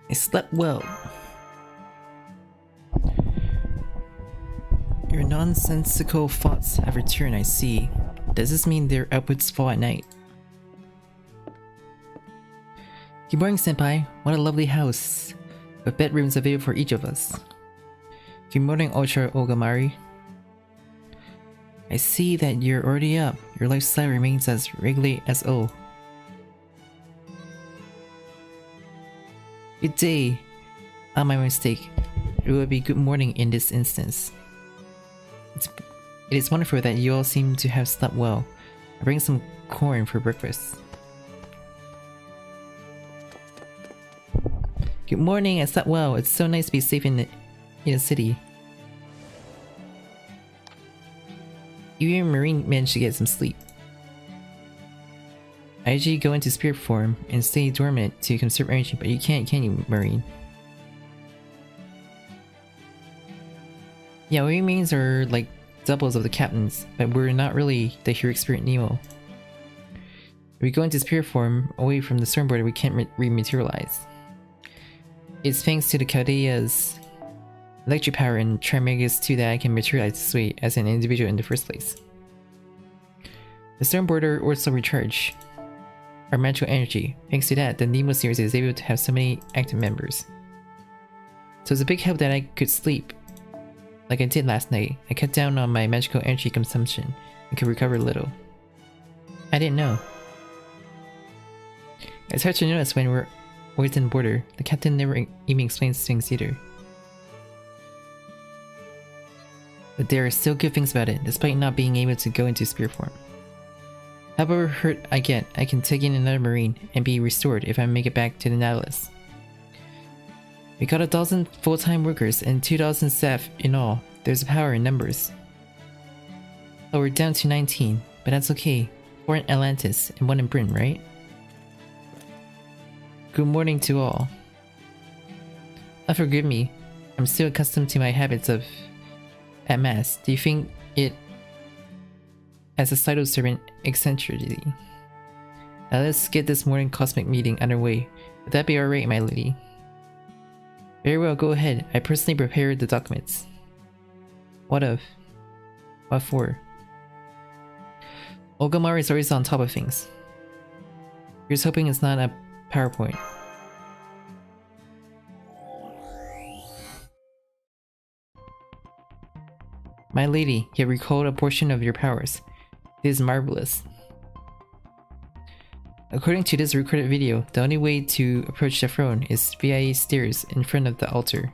I slept well. Your nonsensical thoughts have returned, I see. Does this mean their outputs fall at night? Good morning, senpai. What a lovely house, with bedrooms available for each of us. Good morning, Ultra Ogamari. I see that you're already up. Your lifestyle remains as regular as old. Good day. My mistake. It would be good morning in this instance. It is wonderful that you all seem to have slept well. I bring some corn for breakfast. Good morning, I slept well. It's so nice to be safe in a city. Even Marine managed to get some sleep. I usually go into spirit form and stay dormant to conserve energy, but you can't, can you, Marine? Yeah, we Marines are like doubles of the captains, but we're not really the heroic spirit Nemo. If we go into spirit form away from the stormboarder, we can't rematerialize. It's thanks to the Chaldea's electric power and Trimegas too that I can materialize this way as an individual in the first place. The stormboarder also recharge our magical energy. Thanks to that, the Nemo series is able to have so many active members. So it's a big help that I could sleep like I did last night. I cut down on my magical energy consumption and could recover a little. I didn't know. It's hard to notice when we're always in the border. The captain never even explains things either. But there are still good things about it, despite not being able to go into spirit form. However hurt I get, I can take in another Marine and be restored if I make it back to the Nautilus. We got 1,000 full-time workers and 2,000 staff in all. There's power in numbers. Oh, we're down to 19, but that's okay. 4 in Atlantis and 1 in Britain, right? Good morning to all. Forgive me. I'm still accustomed to my habits at mass. Do you think it as a Cyto servant eccentricity? Now let's get this morning cosmic meeting underway. Would that be alright, my lady? Very well, go ahead. I personally prepared the documents. What of? What for? Ogamari is always on top of things. Here's hoping it's not a PowerPoint. My lady, you have recalled a portion of your powers. It is marvelous. According to this recorded video, the only way to approach the throne is via stairs in front of the altar.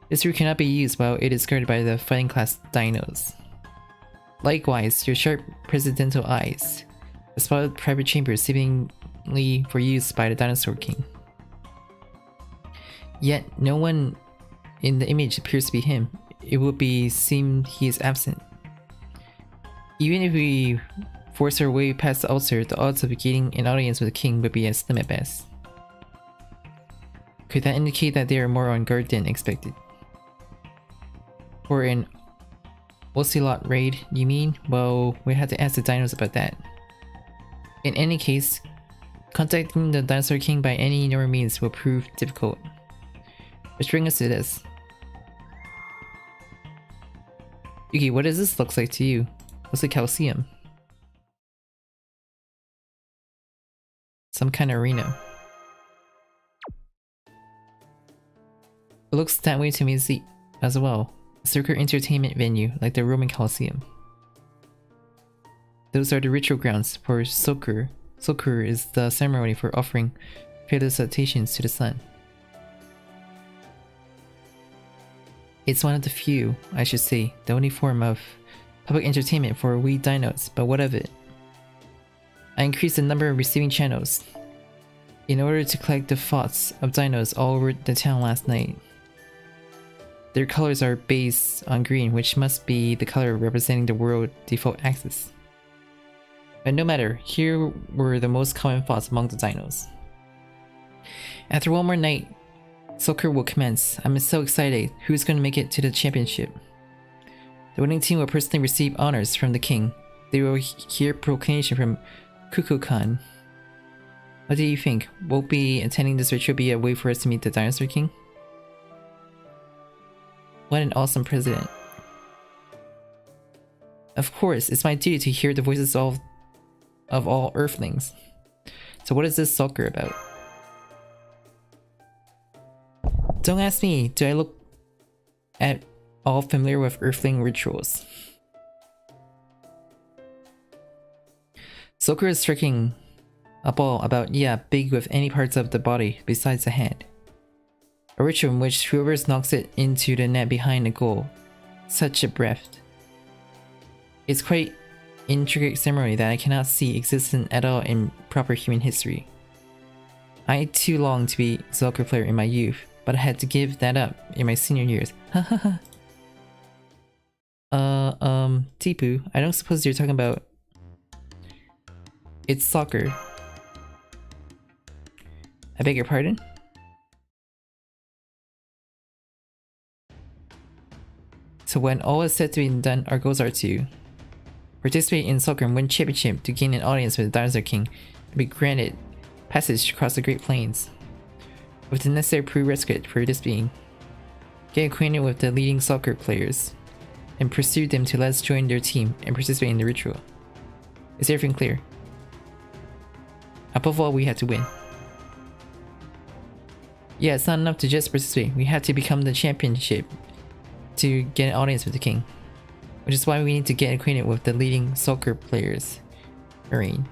This route cannot be used while it is guarded by the fighting class dinos. Likewise, your sharp presidential eyes have spotted private chambers seemingly for use by the Dinosaur King. Yet, no one in the image appears to be him. It would seem he is absent. Even if we force our way past the altar, the odds of gaining an audience with the king would be as slim at best. Could that indicate that they are more on guard than expected? For an Ocelot raid, you mean? Well, we'd have to ask the dinos about that. In any case, contacting the Dinosaur King by any number of means will prove difficult. Which brings us to this. Yuki, what does this look like to you? Looks like Coliseum. Some kind of arena. It looks that way to me as well. A circular entertainment venue like the Roman Coliseum. Those are the ritual grounds for Sokur. Sokur is the ceremony for offering felicitations to the sun. It's one of the few, I should say, the only form of public entertainment for we dinos, but what of it? I increased the number of receiving channels in order to collect the thoughts of dinos all over the town last night. Their colors are based on green, which must be the color representing the world default axis. But no matter, here were the most common thoughts among the dinos. After one more night, soccer will commence. I'm so excited. Who's going to make it to the championship? The winning team will personally receive honors from the king. They will hear proclamation from Kukulkan. What do you think? Will be attending this ritual be a way for us to meet the dinosaur king? What an awesome president. Of course, it's my duty to hear the voices of all Earthlings. So what is this soccer about? Don't ask me, do I look at all familiar with Earthling rituals? Soccer is striking a ball about, big with any parts of the body besides the hand. A ritual in which whoever knocks it into the net behind the goal. Such a breath. It's quite intricate ceremony that I cannot see existing at all in proper human history. I too longed to be a soccer player in my youth, but I had to give that up in my senior years. Hahaha. Tipu, I don't suppose you're talking about... It's soccer. I beg your pardon? So when all is said to be done, our goals are to participate in soccer and win championship to gain an audience with the Dinosaur King and be granted passage across the Great Plains. With the necessary prerequisite for this being, get acquainted with the leading soccer players and pursue them to let us join their team and participate in the ritual. Is everything clear? Above all, we have to win. Yeah, it's not enough to just participate. We have to become the championship to get an audience with the king. Which is why we need to get acquainted with the leading soccer players. Marine.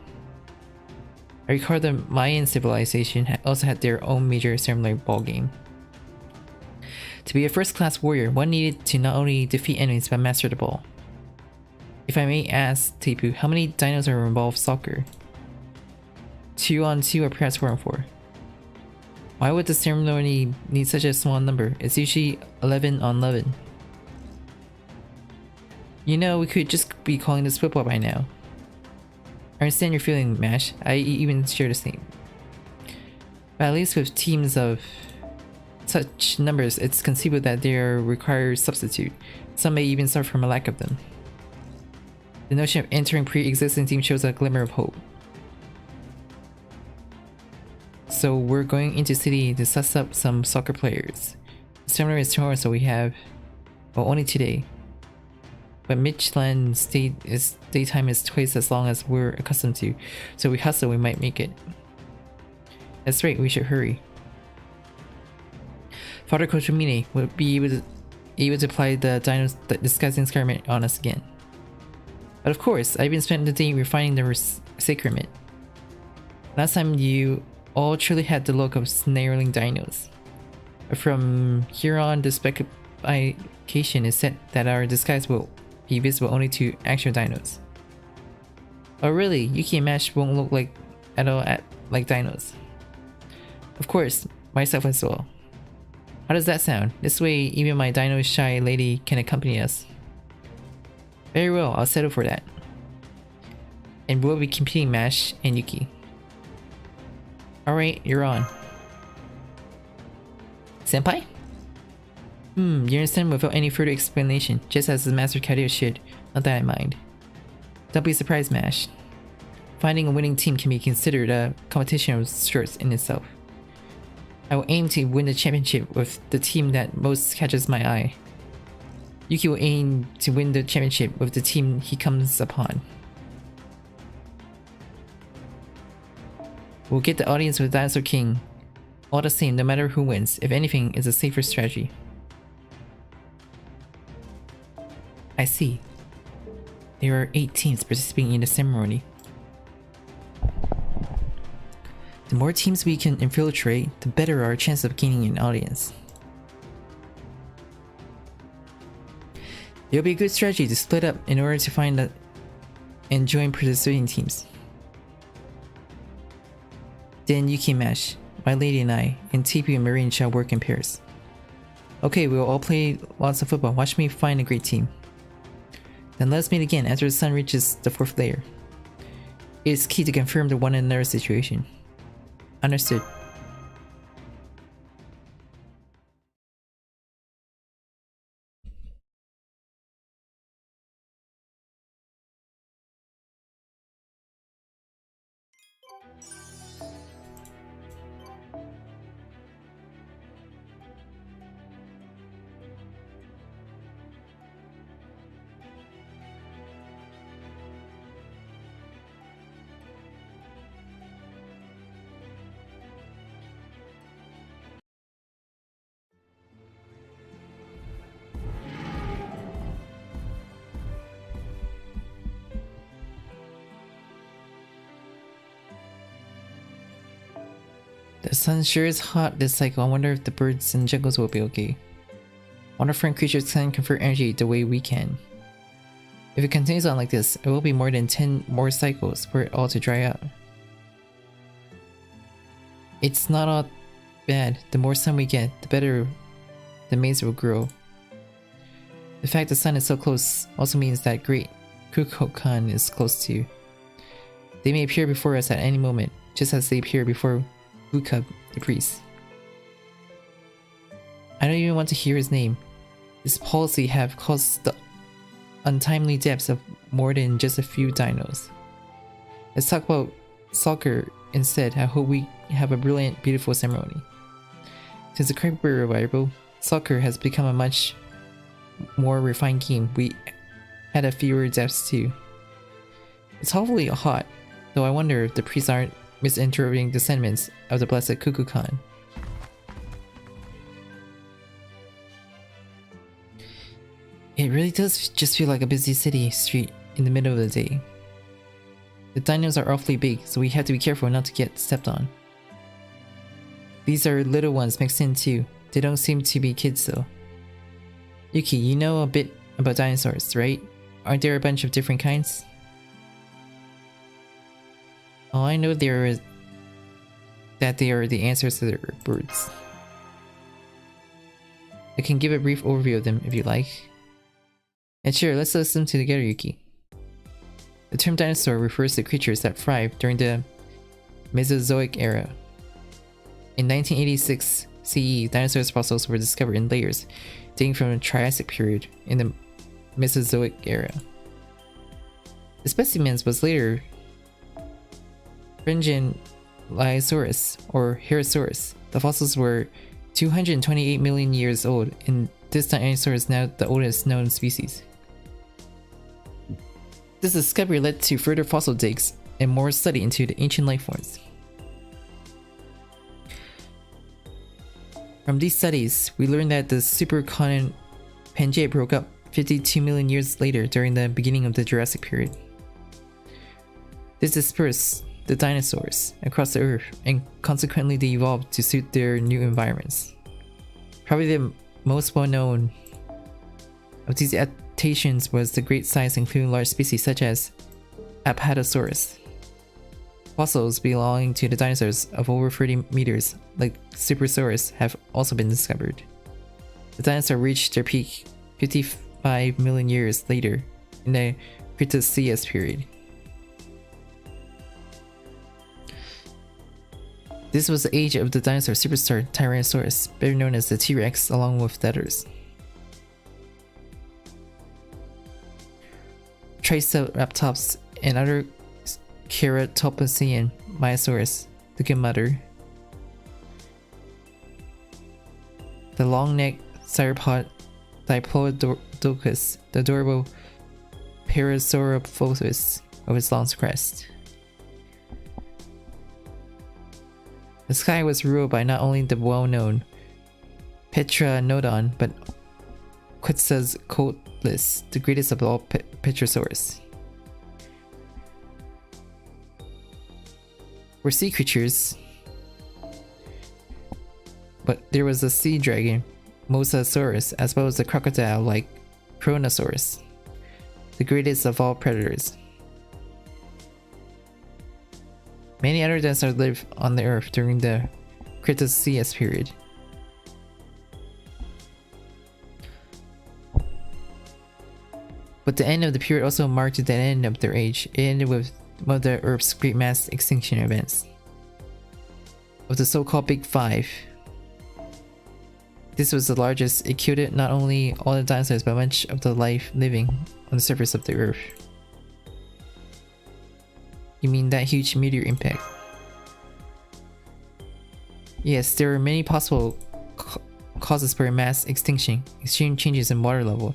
I recall the Mayan civilization also had their own major ceremonial ball game. To be a first-class warrior, one needed to not only defeat enemies but master the ball. If I may ask, Tepu, how many dinos are involved in soccer? 2 on 2 or perhaps 4 on 4? Why would the ceremony need such a small number? It's usually 11 on 11. You know, we could just be calling this football by now. I understand your feeling, Mash. I even share the same. But at least with teams of such numbers, it's conceivable that there require substitute. Some may even suffer from a lack of them. The notion of entering pre-existing teams shows a glimmer of hope. So we're going into city to suss up some soccer players. The seminar is tomorrow, so we have, well, only today. But Mictlan's daytime is twice as long as we're accustomed to, so we hustle, we might make it. That's right, we should hurry. Father Kotomine will be able to apply the Dino's disguising experiment on us again. But of course, I've been spending the day refining the sacrament. Last time you all truly had the look of snarling dinos. But from here on, the specification is set that our disguise will be visible only to actual dinos. Oh really? Yuki and Mash won't look like like dinos. Of course, myself as well. How does that sound? This way even my dino shy lady can accompany us. Very well, I'll settle for that. And we'll be competing Mash and Yuki. Alright, you're on. Senpai? You understand without any further explanation, just as the Master Cadet should. Not that I mind. Don't be surprised, Mash. Finding a winning team can be considered a competition of sorts in itself. I will aim to win the championship with the team that most catches my eye. Yuki will aim to win the championship with the team he comes upon. We'll get the audience with Dinosaur King. All the same, no matter who wins, if anything, is a safer strategy. I see. There are 8 teams participating in the ceremony. The more teams we can infiltrate, the better our chance of gaining an audience. It will be a good strategy to split up in order to find and join participating teams. Then Yuki Mash, my lady and I, and TP and Marine shall work in pairs. Okay, we'll all play lots of football. Watch me find a great team. Then let's meet again after the sun reaches the 4th layer. It is key to confirm the one another situation. Understood. The sun sure is hot this cycle. I wonder if the birds and jungles will be okay. Wonder if different creatures can convert energy the way we can. If it continues on like this, it will be more than 10 more cycles for it all to dry out. It's not all bad. The more sun we get, the better the maize will grow. The fact the sun is so close also means that great Kukulkan is close too. They may appear before us at any moment, just as they appear before Wukub, the priest. I don't even want to hear his name. His policy have caused the untimely deaths of more than just a few dinos. Let's talk about soccer instead. I hope we have a brilliant, beautiful ceremony. Since the Creeper revival, soccer has become a much more refined game. We had a fewer deaths too. It's awfully hot, though I wonder if the priests aren't misinterpreting the sentiments of the blessed Kukulkan. It really does just feel like a busy city street in the middle of the day. The dinos are awfully big, so we have to be careful not to get stepped on. These are little ones mixed in too. They don't seem to be kids though. Yuki, you know a bit about dinosaurs, right? Aren't there a bunch of different kinds? All I know that they are the answers to the birds. I can give a brief overview of them if you like. And sure, let's list them together, Yuki. The term dinosaur refers to creatures that thrived during the Mesozoic era. In 1986 CE, dinosaurs fossils were discovered in layers dating from the Triassic period in the Mesozoic era. The specimens was later Phryngiliosaurus or Herosaurus. The fossils were 228 million years old, and this dinosaur is now the oldest known species. This discovery led to further fossil digs and more study into the ancient life forms. From these studies, we learned that the supercontinent Pangaea broke up 52 million years later during the beginning of the Jurassic period. This dispersed the dinosaurs across the Earth, and consequently they evolved to suit their new environments. Probably the most well-known of these adaptations was the great size, including large species such as Apatosaurus. Fossils belonging to the dinosaurs of over 30 meters, like Supersaurus, have also been discovered. The dinosaur reached their peak 55 million years later in the Cretaceous period. This was the age of the dinosaur superstar Tyrannosaurus, better known as the T-Rex, along with the others. Triceratops and other Ceratopsian Myosaurus, the good mother. The long-necked sauropod Diplodocus, the adorable Parasaurophosis of its long crest. The sky was ruled by not only the well-known Petranodon, but Quetzalcoatlus, the greatest of all Petrosaurus. Were sea creatures, but there was a sea dragon, Mosasaurus, as well as a crocodile like Kronosaurus, the greatest of all predators. Many other dinosaurs lived on the Earth during the Cretaceous period. But the end of the period also marked the end of their age. It ended with one of the Earth's great mass extinction events. Of the so-called Big Five. This was the largest. It killed not only all the dinosaurs but much of the life living on the surface of the Earth. You mean that huge meteor impact? Yes, there are many possible causes for a mass extinction: extreme changes in water level,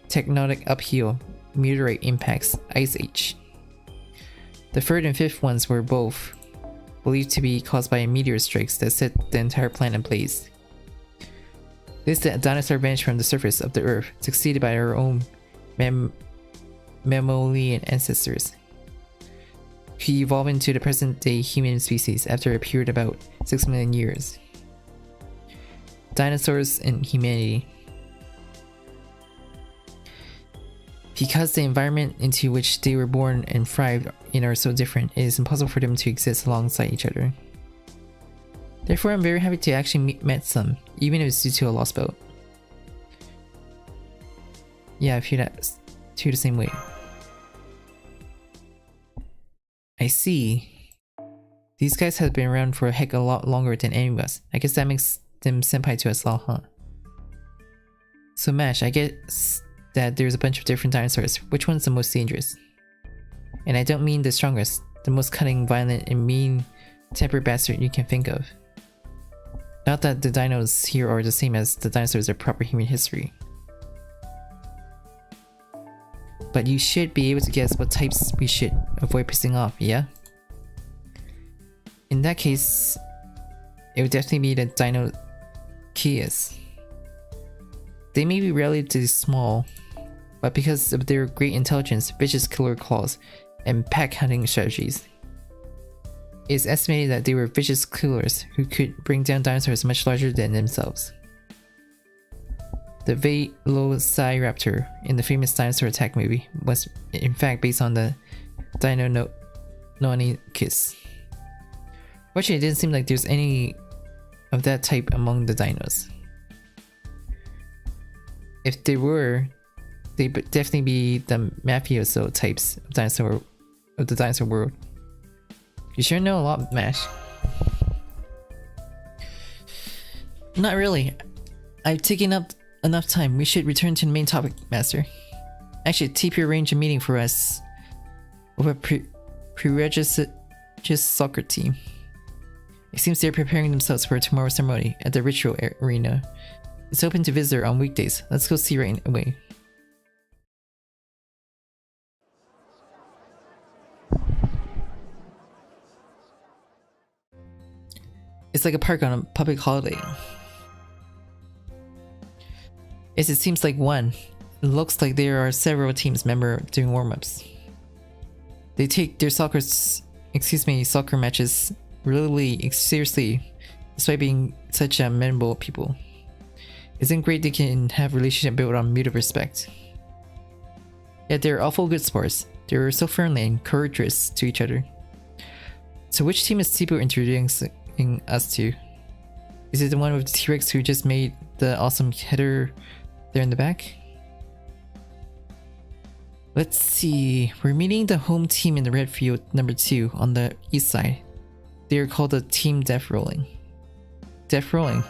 tectonic upheaval, meteorite impacts, ice age. The third and fifth ones were both believed to be caused by meteor strikes that set the entire planet ablaze. This dinosaur vanished from the surface of the Earth, succeeded by our own mammalian ancestors, who evolved into the present-day human species after a period of about 6 million years. Dinosaurs and humanity. Because the environment into which they were born and thrived in are so different, it is impossible for them to exist alongside each other. Therefore, I'm very happy to actually met some, even if it's due to a Lostbelt. Yeah, I feel that too the same way. I see. These guys have been around for a heck of a lot longer than any of us. I guess that makes them senpai to us all, huh? So Mash, I guess that there's a bunch of different dinosaurs. Which one's the most dangerous? And I don't mean the strongest, the most cunning, violent, and mean-tempered bastard you can think of. Not that the dinos here are the same as the dinosaurs of proper human history. But you should be able to guess what types we should avoid pissing off, yeah? In that case, it would definitely be the dino Kias. They may be relatively small, but because of their great intelligence, vicious killer claws, and pack hunting strategies, it is estimated that they were vicious killers who could bring down dinosaurs much larger than themselves. The Velociraptor in the famous dinosaur attack movie was in fact based on the Dino Noahblomberg. Fortunately, it didn't seem like there's any of that type among the dinos. If there were, they'd definitely be the mafioso types of the dinosaur world. You sure know a lot, Mash. Not really. I've taken up enough time. We should return to the main topic, Master. Actually, TP arranged a meeting for us with a pre-registered soccer team. It seems they're preparing themselves for tomorrow's ceremony at the ritual arena. It's open to visitor on weekdays. Let's go see right away. It's like a park on a public holiday. Yes, it seems like one. It looks like there are several teams member doing warm-ups. They take their soccer matches really seriously, despite being such amenable people. Isn't it great they can have relationship built on mutual respect? Yet they're awful good sports. They're so friendly and courteous to each other. So which team is Tipu introducing us to? Is it the one with the T-Rex who just made the awesome header there in the back? Let's see. We're meeting the home team in the red field number 2 on the east side. They are called the Team Death Rolling. Death Rolling.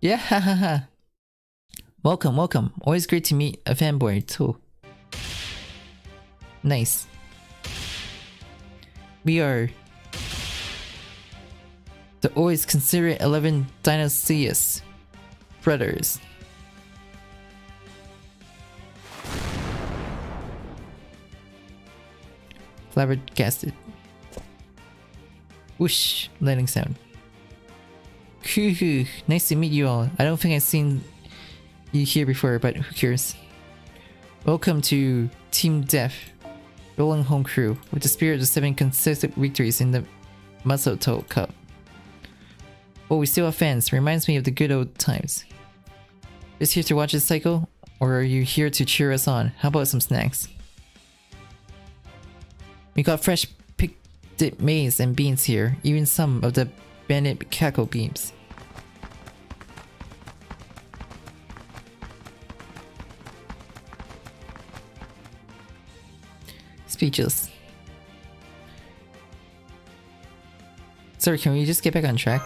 Yeah, hahaha. Welcome, welcome. Always great to meet a fanboy too. Nice. We are the always considerate 11 Dinoceus brothers. Flabbergasted. Whoosh, landing sound. Hoo, nice to meet you all. I don't think I've seen you here before, but who cares? Welcome to Team Death, rolling home crew, with the spirit of 7 consecutive victories in the Masato Cup. Oh, we still have fans. Reminds me of the good old times. Just here to watch this cycle? Or are you here to cheer us on? How about some snacks? We got fresh picked maize and beans here, even some of the bandit cackle beans. Speechless. Sir, can we just get back on track?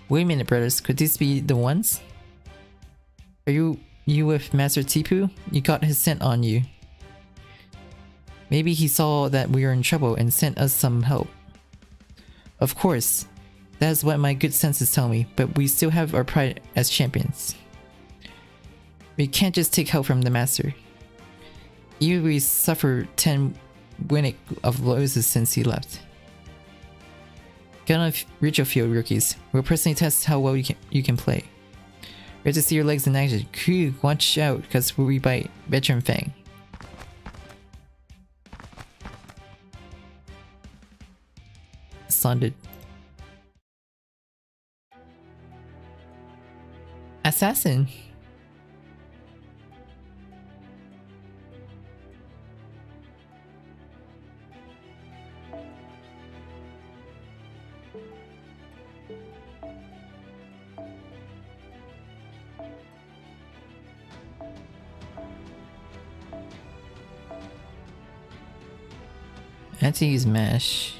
Wait a minute, brothers. Could these be the ones? Are you with Master Tipu? You got his scent on you. Maybe he saw that we were in trouble and sent us some help. Of course. That is what my good senses tell me, but we still have our pride as champions. We can't just take help from the master. Even we suffered 10 winning of losses since he left. Get on a ritual field, rookies. We'll personally test how well you can play. Ready to see your legs in action. Crew, watch out, cause we bite. Veteran Fang. Sounded. Assassin. I had to use mash.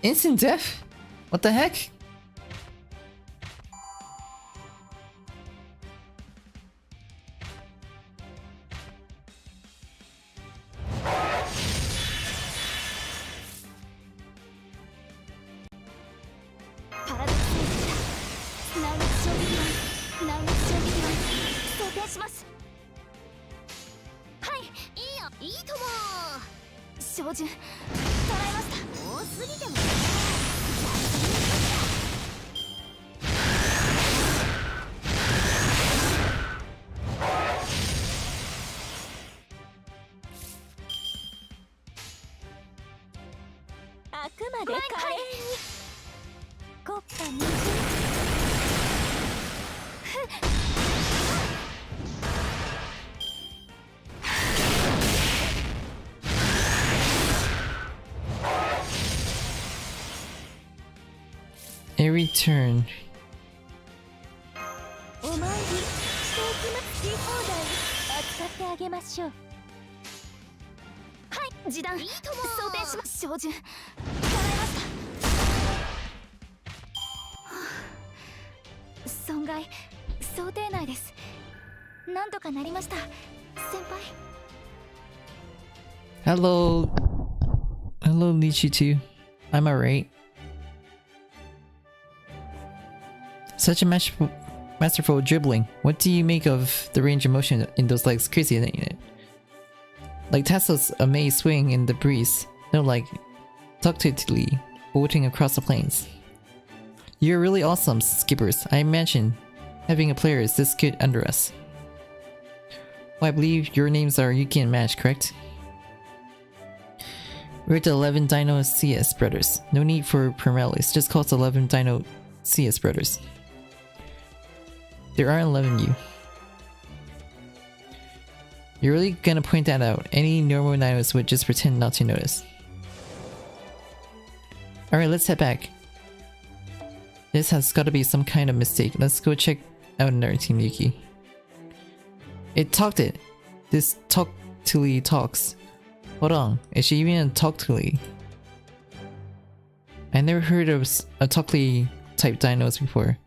Instant death? What the heck? Every turn. Hello. Hello, Lichitu. I'm alright. Such a masterful dribbling. What do you make of the range of motion in those legs? Crazy, isn't it? Like Tasso's amazing swing in the breeze. No, like ductilely bolting across the plains. You're really awesome, skippers. I imagine having a player is this good under us. Well, I believe your names are Yuki and Mash, correct? We're the 11 Dino CS brothers. No need for Primalis, just call us 11 Dino CS brothers. There are 11 you. You're really gonna point that out. Any normal Dinos would just pretend not to notice. Alright, let's head back. This has got to be some kind of mistake. Let's go check out another team, Yuki. It talked it. This Talktuli talks. Hold on, is she even a Talktuli? I never heard of a Talktuli type dinos before.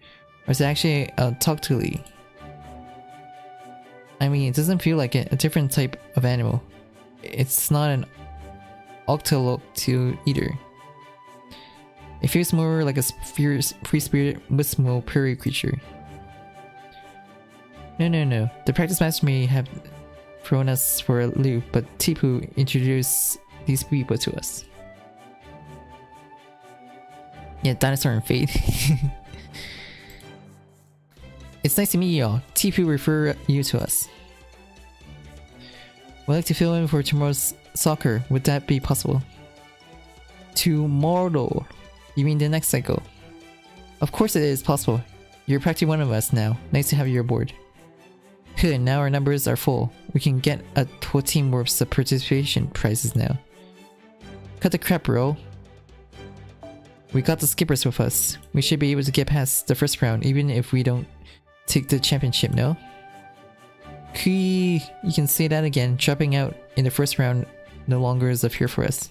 Or is it actually a Talktuli? I mean, it doesn't feel like it, a different type of animal. It's not an Octoloctu either. It feels more like a free-spirited Wismo prairie creature. No. The practice master may have thrown us for a loop, but Tipu introduced these people to us. Yeah, dinosaur and fate. It's nice to meet y'all. Tipu referred you to us. We'd like to fill in for tomorrow's soccer. Would that be possible? Tomorrow? You mean the next cycle? Of course it is possible. You're practically one of us now. Nice to have you aboard. Good, now our numbers are full. We can get a whole team worth of participation prizes now. Cut the crap, bro. We got the skippers with us. We should be able to get past the first round even if we don't take the championship, no? You can say that again. Dropping out in the first round no longer is a fear for us.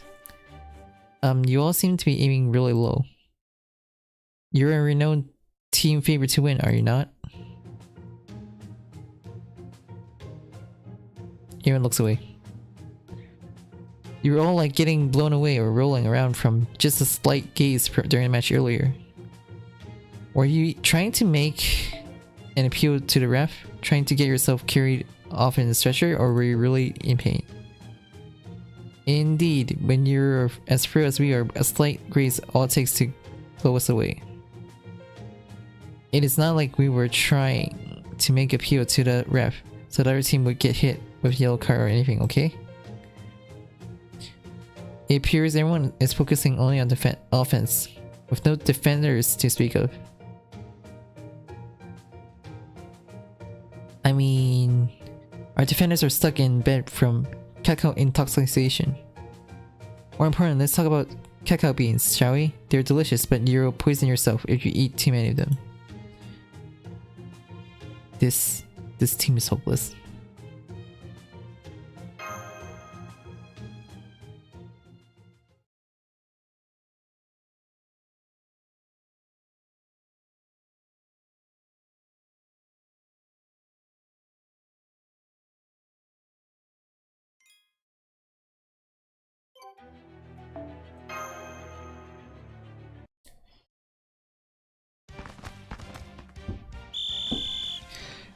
You all seem to be aiming really low. You're a renowned team favorite to win, are you not? Aaron looks away. You were all like getting blown away or rolling around from just a slight gaze during the match earlier. Were you trying to make an appeal to the ref? Trying to get yourself carried off in the stretcher, or were you really in pain? Indeed, when you're as frail as we are, a slight graze all it takes to blow us away. It is not like we were trying to make appeal to the ref, so the other team would get hit with yellow card or anything, okay? It appears everyone is focusing only on offense, with no defenders to speak of. I mean, our defenders are stuck in bed from cacao intoxication. More important, let's talk about cacao beans, shall we? They're delicious, but you'll poison yourself if you eat too many of them. This team is hopeless.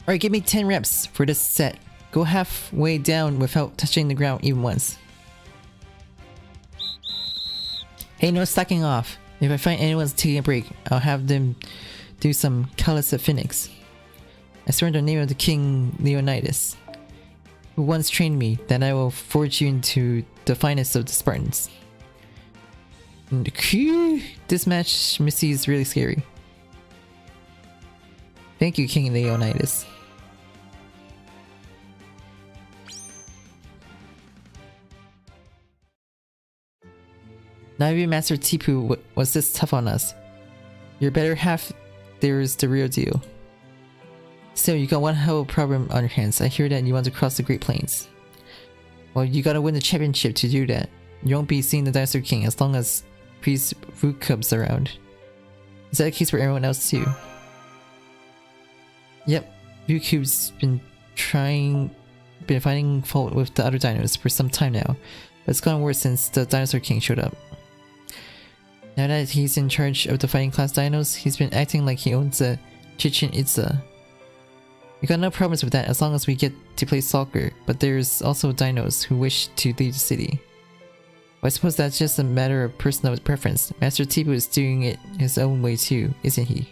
Alright, give me 10 reps for this set. Go halfway down without touching the ground even once. Hey, no slacking off. If I find anyone's taking a break, I'll have them do some calisthenics. I swear in the name of the King Leonidas, who once trained me, that I will forge you into the finest of the Spartans. This match, Missy, is really scary. Thank you, King Leonidas. Not even Master Tipu was this tough on us. Your better half there is the real deal. Still, you got one hell of a problem on your hands. I hear that you want to cross the Great Plains. Well, you gotta win the championship to do that. You won't be seeing the Dinosaur King as long as Priest Vukub's around. Is that the case for everyone else too? Yep, Vukub's been finding fault with the other dinos for some time now, but it's gotten worse since the Dinosaur King showed up. Now that he's in charge of the fighting class dinos, he's been acting like he owns a Chichen Itza. We got no problems with that as long as we get to play soccer, but there's also dinos who wish to leave the city. Well, I suppose that's just a matter of personal preference. Master Tipu is doing it his own way too, isn't he?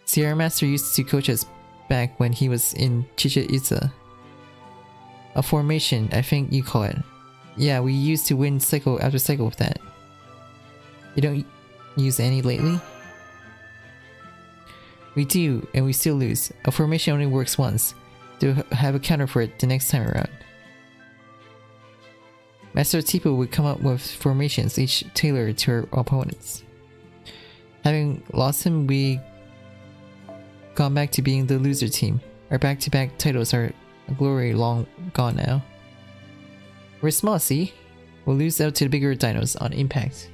See, our master used to coach us back when he was in Chichen Itza. A formation, I think you call it. Yeah, we used to win cycle after cycle with that. You don't use any lately? We do, and we still lose. A formation only works once. Do have a counter for it the next time around. Master Tipu would come up with formations each tailored to our opponents. Having lost him, we gone back to being the loser team. Our back-to-back titles are a glory long gone now. We're small, see? We'll lose out to the bigger dinos on impact.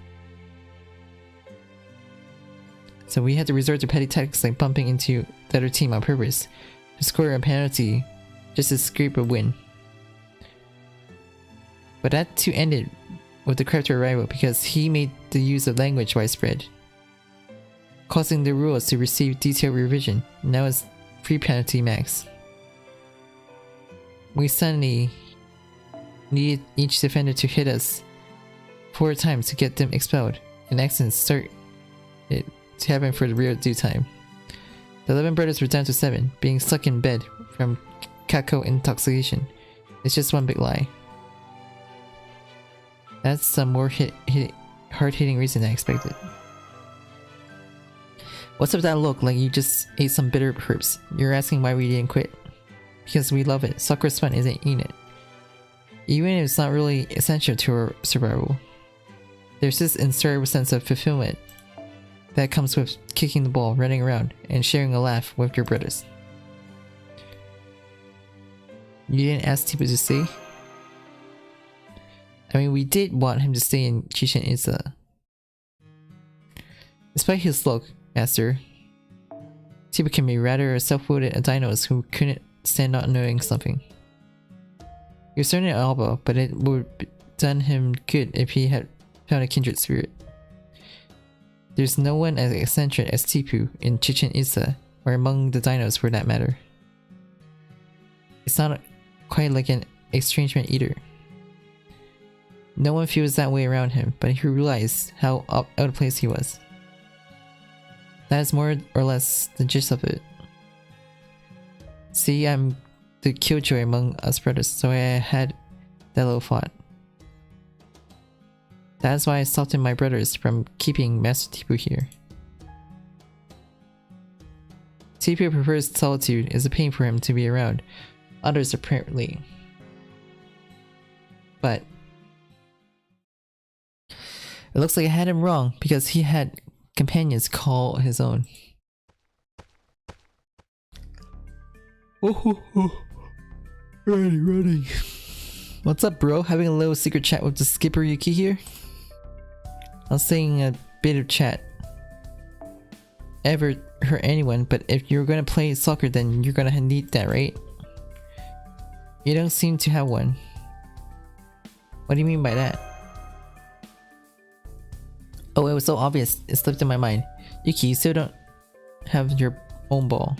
So we had to resort to petty tactics like bumping into the other team on purpose to score a penalty just to scrape a win. But that too ended with the crafter rival because he made the use of language widespread, causing the rules to receive detailed revision. Now it's free penalty max. We suddenly needed each defender to hit us 4 times to get them expelled, and accidents start it to happen for the real due time. The 11 brothers were down to 7, being stuck in bed from Kako intoxication. It's just one big lie. That's some more hard-hitting reason than I expected. What's up with that look like you just ate some bitter herbs? You're asking why we didn't quit? Because we love it. Soccer's fun, isn't it? Even if it's not really essential to our survival. There's this inspired sense of fulfillment that comes with kicking the ball, running around, and sharing a laugh with your brothers. You didn't ask Tipu to stay? I mean, we did want him to stay in JP-rKyECtnz. Despite his look, Master, Tipu can be rather self-willed dinos who couldn't stand not knowing something. He was certainly an elbow, but it would have done him good if he had found a kindred spirit. There's no one as eccentric as Tipu in JP-rKyECtnz, or among the dinos for that matter. It's not quite like an estrangement either. No one feels that way around him, but he realized how out of place he was. That is more or less the gist of it. See, I'm the killjoy among us brothers, so I had that little thought. That's why I stopped my brothers from keeping Master Tipu here. Tipu prefers solitude. It's a pain for him to be around others apparently. But it looks like I had him wrong because he had companions call his own. Running. What's up, bro? Having a little secret chat with the skipper Yuki here? I was saying a bit of chat. Ever hurt anyone, but if you're gonna play soccer then you're gonna need that, right? You don't seem to have one. What do you mean by that? Oh, it was so obvious, it slipped in my mind. Yuki, you still don't have your own ball.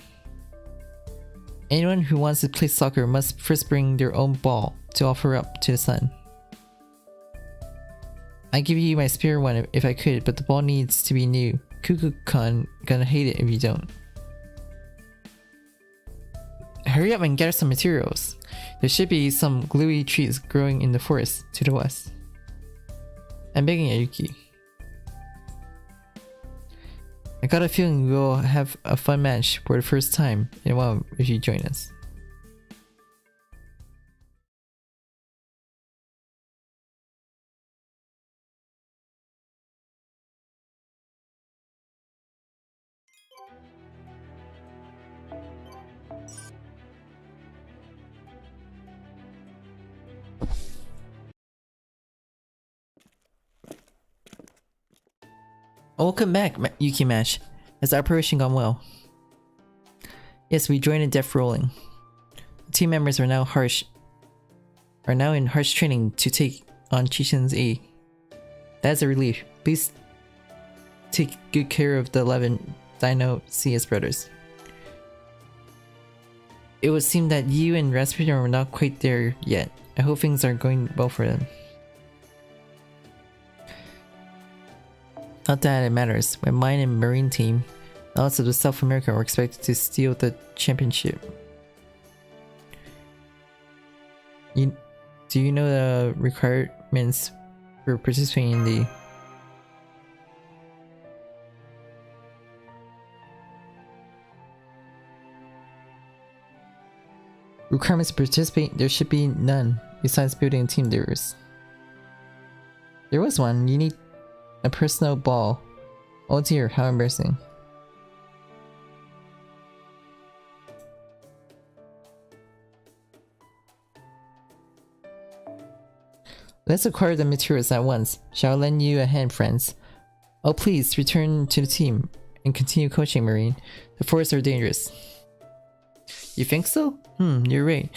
Anyone who wants to play soccer must first bring their own ball to offer up to the sun. I'd give you my spare one if I could, but the ball needs to be new. Kuku-kun gonna hate it if you don't. Hurry up and gather some materials. There should be some gluey trees growing in the forest to the west. I'm begging you, Yuki. I got a feeling we'll have a fun match for the first time in a while if you join us. Welcome back, Yuki Match. Has the operation gone well? Yes, we joined in death rolling. Team members are now in harsh training to take on JP-rKyECtnz. That is a relief. Please take good care of the 11 Dino CS brothers. It would seem that you and Rasputin were not quite there yet. I hope things are going well for them. Not that it matters. When mine and Marine team, lots of the South America are expected to steal the championship. Do you know the requirements for participating in the requirements to participate? There should be none besides building a team there is. There was one. You need a personal ball. Oh dear, how embarrassing. Let's acquire the materials at once. Shall I lend you a hand, friends? Oh please, return to the team and continue coaching, Marine. The forests are dangerous. You think so? You're right.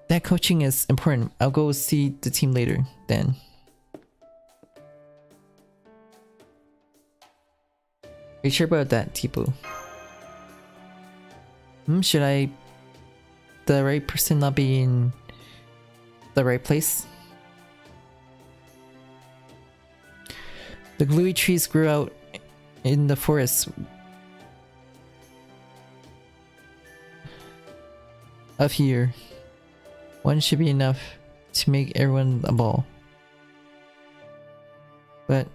That coaching is important. I'll go see the team later, then. Are you sure about that, Tipo? Should I... the right person not be in the right place? The gluey trees grew out in the forest of here. One should be enough to make everyone a ball. But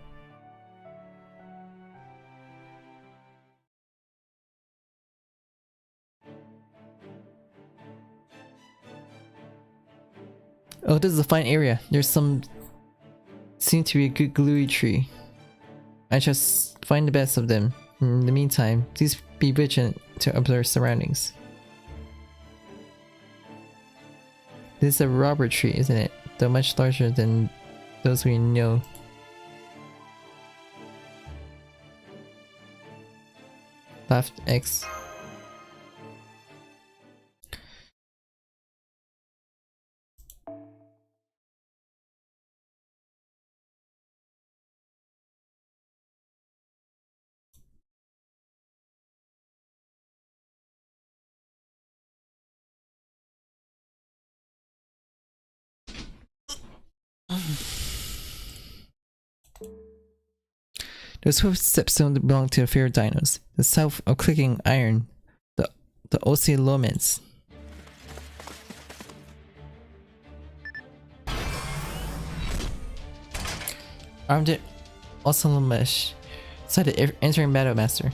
oh, this is a fine area. There's some seem to be a good gluey tree. I just find the best of them. In the meantime, please be vigilant to observe surroundings. This is a robber tree, isn't it? Though much larger than those we know. Left X. Those footsteps don't belong to the fair dinos. The south of clicking iron, the Ocelomans. Armed Ocelomesh sighted entering Battle Master.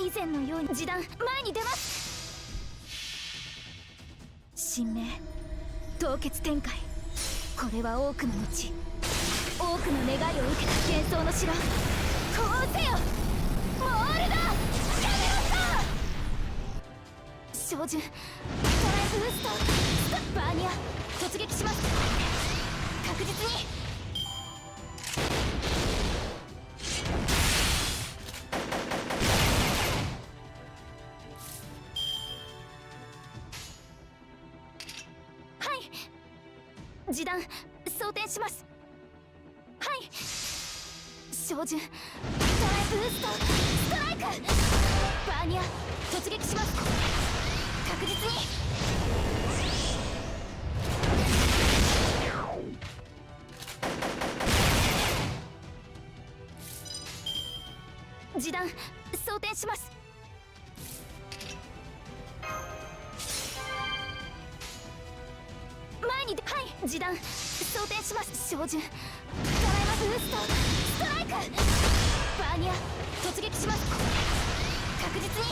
以前のように示談前に出ます。神明凍結展開。これは多くの後、多くの願いを受けた幻想の城。こうせよモールだ。やめろさ。照準トライブーストストッバーニア突撃します。確実に。示談装填します。はい。照準トライブーストストライク。バーニア突撃します。確実に。示談装填します。前にはい。示談装填します。照準トライマブーストストライク。バーニア突撃します。確実に。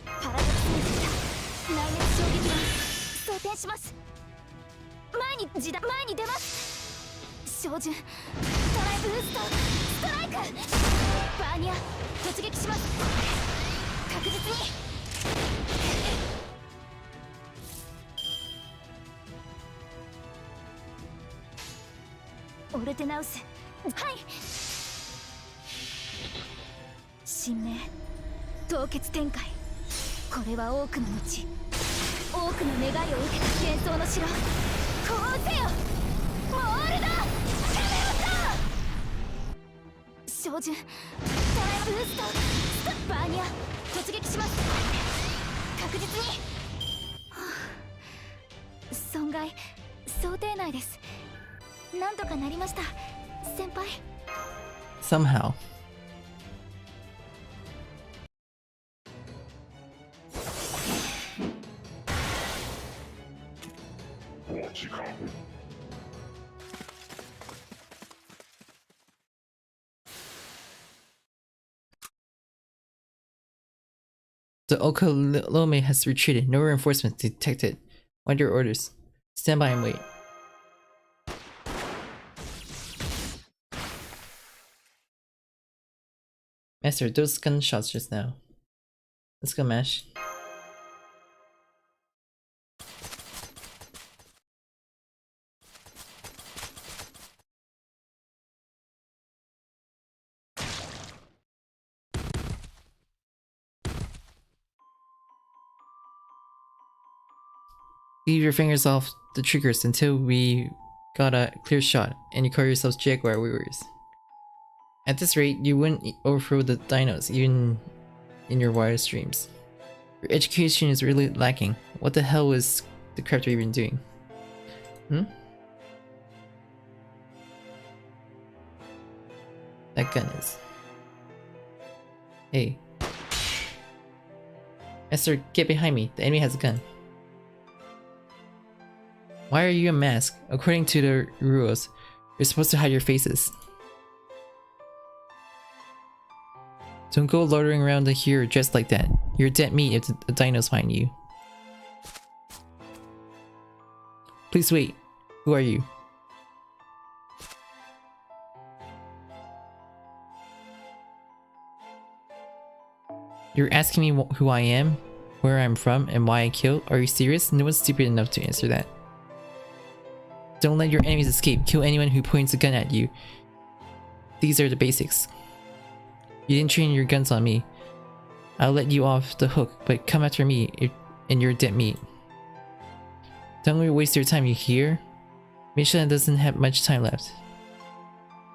パラドックス内熱衝撃弾装填します。前に示談前に出ます。照準トライブーストストライク。バーニア突撃します。確実に。オルテナウスはい。神明凍結展開。これは多くの後、多くの願いを受けた幻想の城。こうせよモールだ。照準トライブーストストッバーニア突撃します。確実に。損害想定内です。なんとかなりました先輩。 Somehow. The Okolome has retreated. No reinforcements detected. What are your orders? Stand by and wait. Master, those gunshots just now. Let's go, Mash. Leave your fingers off the triggers until we got a clear shot, and you call yourselves Jaguar Warriors. At this rate, you wouldn't overthrow the dinos, even in your wildest dreams. Your education is really lacking. What the hell was the crafter even doing? That gun is. Hey. Esther, get behind me. The enemy has a gun. Why are you a mask? According to the rules, you're supposed to hide your faces. Don't go loitering around here dressed like that. You're dead meat if the dinos find you. Please wait. Who are you? You're asking me who I am, where I'm from, and why I killed? Are you serious? No one's stupid enough to answer that. Don't let your enemies escape. Kill anyone who points a gun at you. These are the basics. You didn't train your guns on me. I'll let you off the hook, but come after me and you're dead meat. Don't waste your time, you hear? Mictlan doesn't have much time left.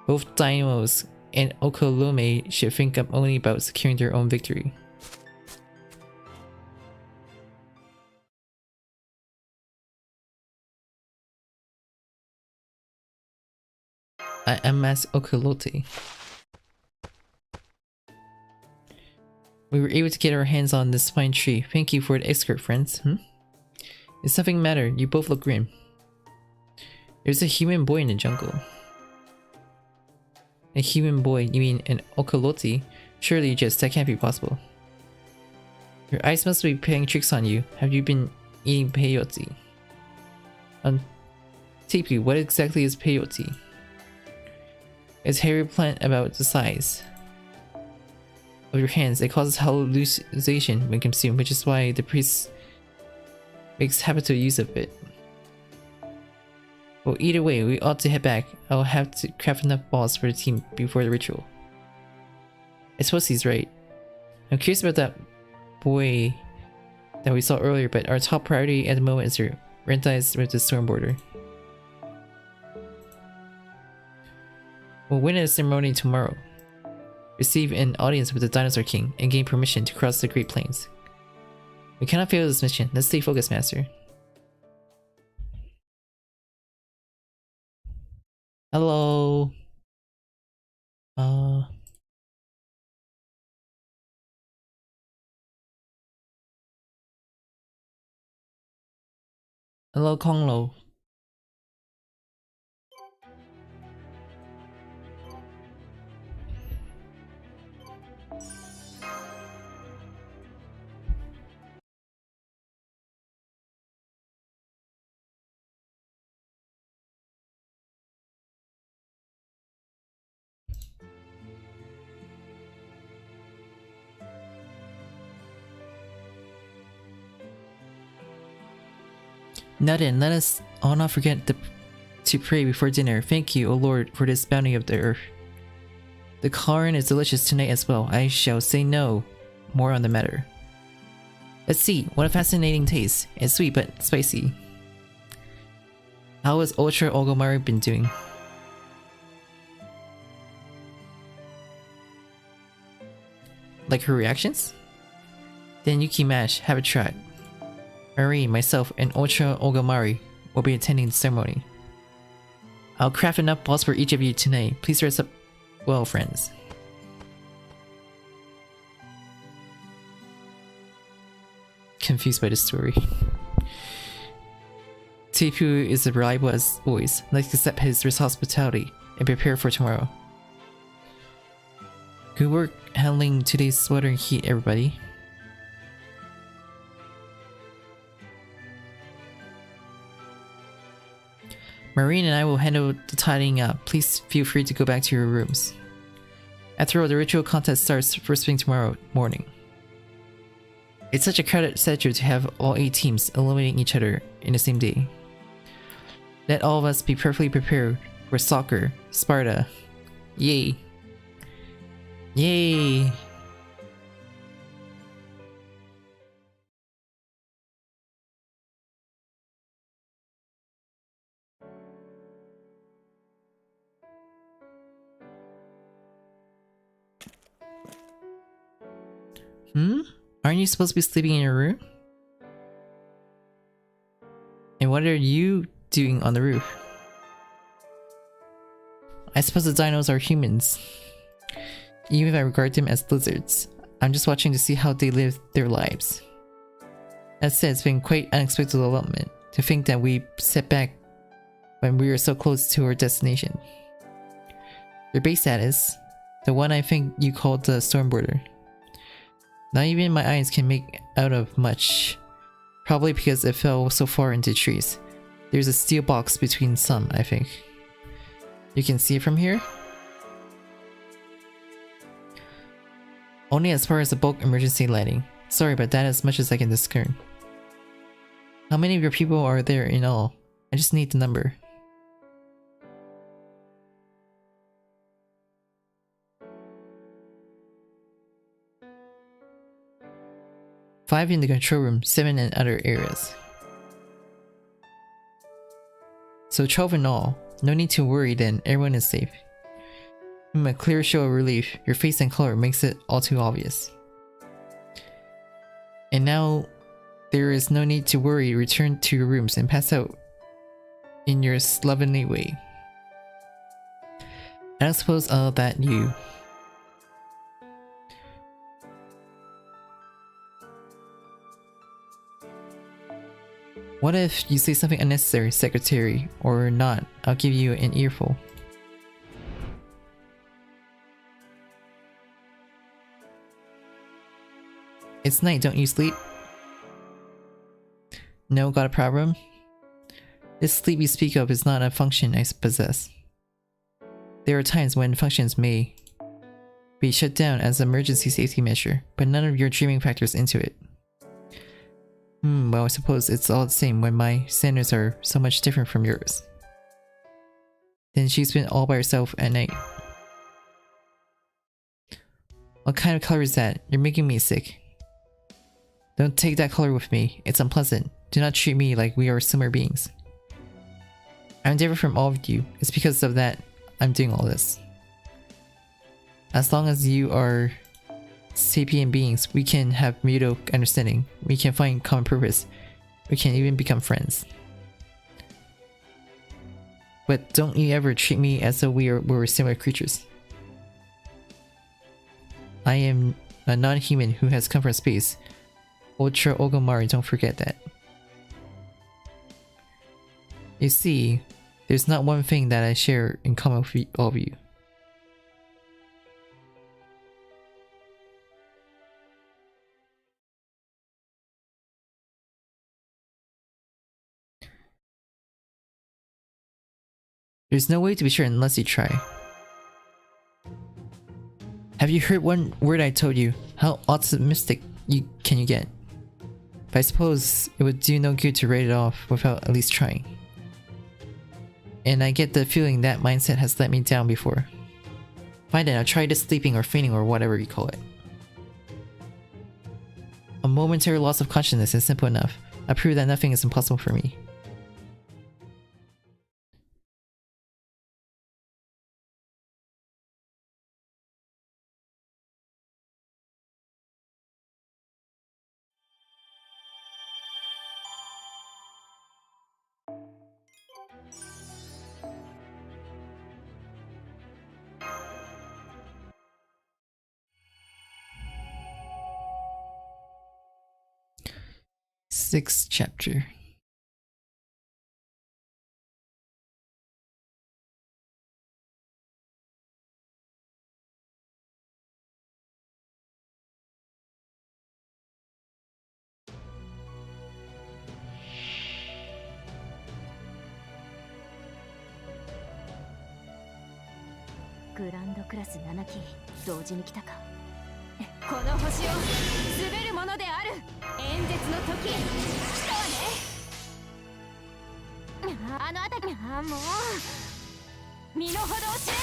Both Dinos and Okolome should think up only about securing their own victory. I unmasked Okolote. We were able to get our hands on this fine tree. Thank you for the escort, friends. Is something matter? You both look grim. There's a human boy in the jungle. A human boy? You mean an okoloti? Surely, just that can't be possible. Your eyes must be playing tricks on you. Have you been eating peyote? TP, what exactly is peyote? It's a hairy plant about the size of your hands. It causes hallucination when consumed, which is why the priest makes habitual use of it. Well, either way, we ought to head back. I'll have to craft enough balls for the team before the ritual. I suppose he's right. I'm curious about that boy that we saw earlier, but our top priority at the moment is your Rentai's with the storm border. We'll win at a ceremony tomorrow. Receive an audience with the Dinosaur King and gain permission to cross the Great Plains. We cannot fail this mission. Let's stay focused, Master. Hello. Hello, Konglo. Now then, let us all not forget to pray before dinner. Thank you, O Lord, for this bounty of the earth. The corn is delicious tonight as well. I shall say no more on the matter. Let's see, what a fascinating taste. It's sweet but spicy. How has Ultra Ogomari been doing? Like her reactions? Then Yuki Mash, have a try. Marie, myself, and Ultra Ogomari will be attending the ceremony. I'll craft enough balls for each of you tonight. Please rest up well, friends. Confused by the story. Tepu is as reliable as always. Let's accept his hospitality and prepare for tomorrow. Good work handling today's sweltering heat, everybody. Marine and I will handle the tidying up. Please feel free to go back to your rooms. After all, the ritual contest starts first thing tomorrow morning. It's such a crowded schedule to have all 8 teams eliminating each other in the same day. Let all of us be perfectly prepared for soccer, Sparta. Yay! Yay! Aren't you supposed to be sleeping in your room? And what are you doing on the roof? I suppose the dinos are humans. Even if I regard them as lizards, I'm just watching to see how they live their lives. That said, it's been quite unexpected development to think that we set back when we were so close to our destination. Their base status, the one I think you called the storm border. Not even my eyes can make out of much, probably because it fell so far into trees. There's a steel box between some, I think. You can see it from here? Only as far as the bulk emergency lighting. Sorry, but that is as much as I can discern. How many of your people are there in all? I just need the number. Five in the control room, 7 in other areas. So 12 in all. No need to worry then, everyone is safe. A clear show of relief, your face and color makes it all too obvious. And now, there is no need to worry, return to your rooms and pass out in your slovenly way. I don't suppose I'll bat you. What if you say something unnecessary, secretary, or not? I'll give you an earful. It's night, don't you sleep? No, got a problem? This sleep you speak of is not a function I possess. There are times when functions may be shut down as an emergency safety measure, but none of your dreaming factors into it. Well, I suppose it's all the same when my standards are so much different from yours. Then she's been all by herself at night. What kind of color is that? You're making me sick. Don't take that color with me. It's unpleasant. Do not treat me like we are similar beings. I'm different from all of you. It's because of that I'm doing all this. As long as you are sapient beings, we can have mutual understanding. We can find common purpose. We can even become friends. But don't you ever treat me as though we were similar creatures. I am a non-human who has come from space. Ultra Ogomari, don't forget that. You see, there's not one thing that I share in common with all of you. There's no way to be sure unless you try. Have you heard one word I told you? How optimistic can you get? But I suppose it would do no good to write it off without at least trying. And I get the feeling that mindset has let me down before. Fine then, I'll try this sleeping or fainting or whatever you call it. A momentary loss of consciousness is simple enough. I prove that nothing is impossible for me. Sixth chapter. Grand Class 7機同時に来たか。この星を滑るものである。演説の時来たわね。あの辺りもう身の程を知れ。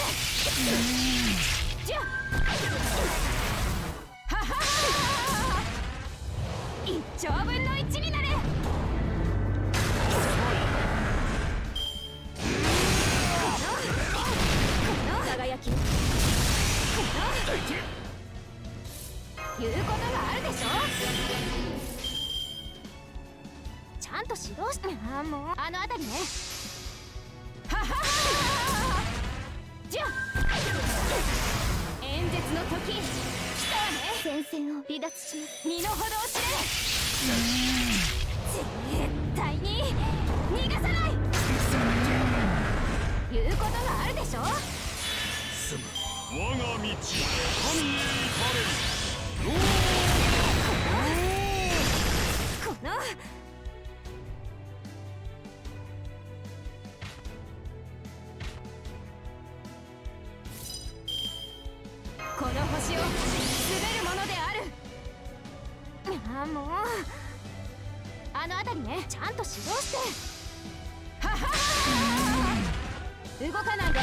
じゃははは1兆分の1になれ。輝き言うことがあるでしょ。ちゃんと指導して。もうあの辺りね。はははじゃ演説の時来たわね。戦線を離脱します。身の程を知れ。絶対に逃がさない。言うことがあるでしょ。我が道神へ行かれる。このこの星を滑るものである。もうあの辺りね。ちゃんと指導して。ははは動かないで。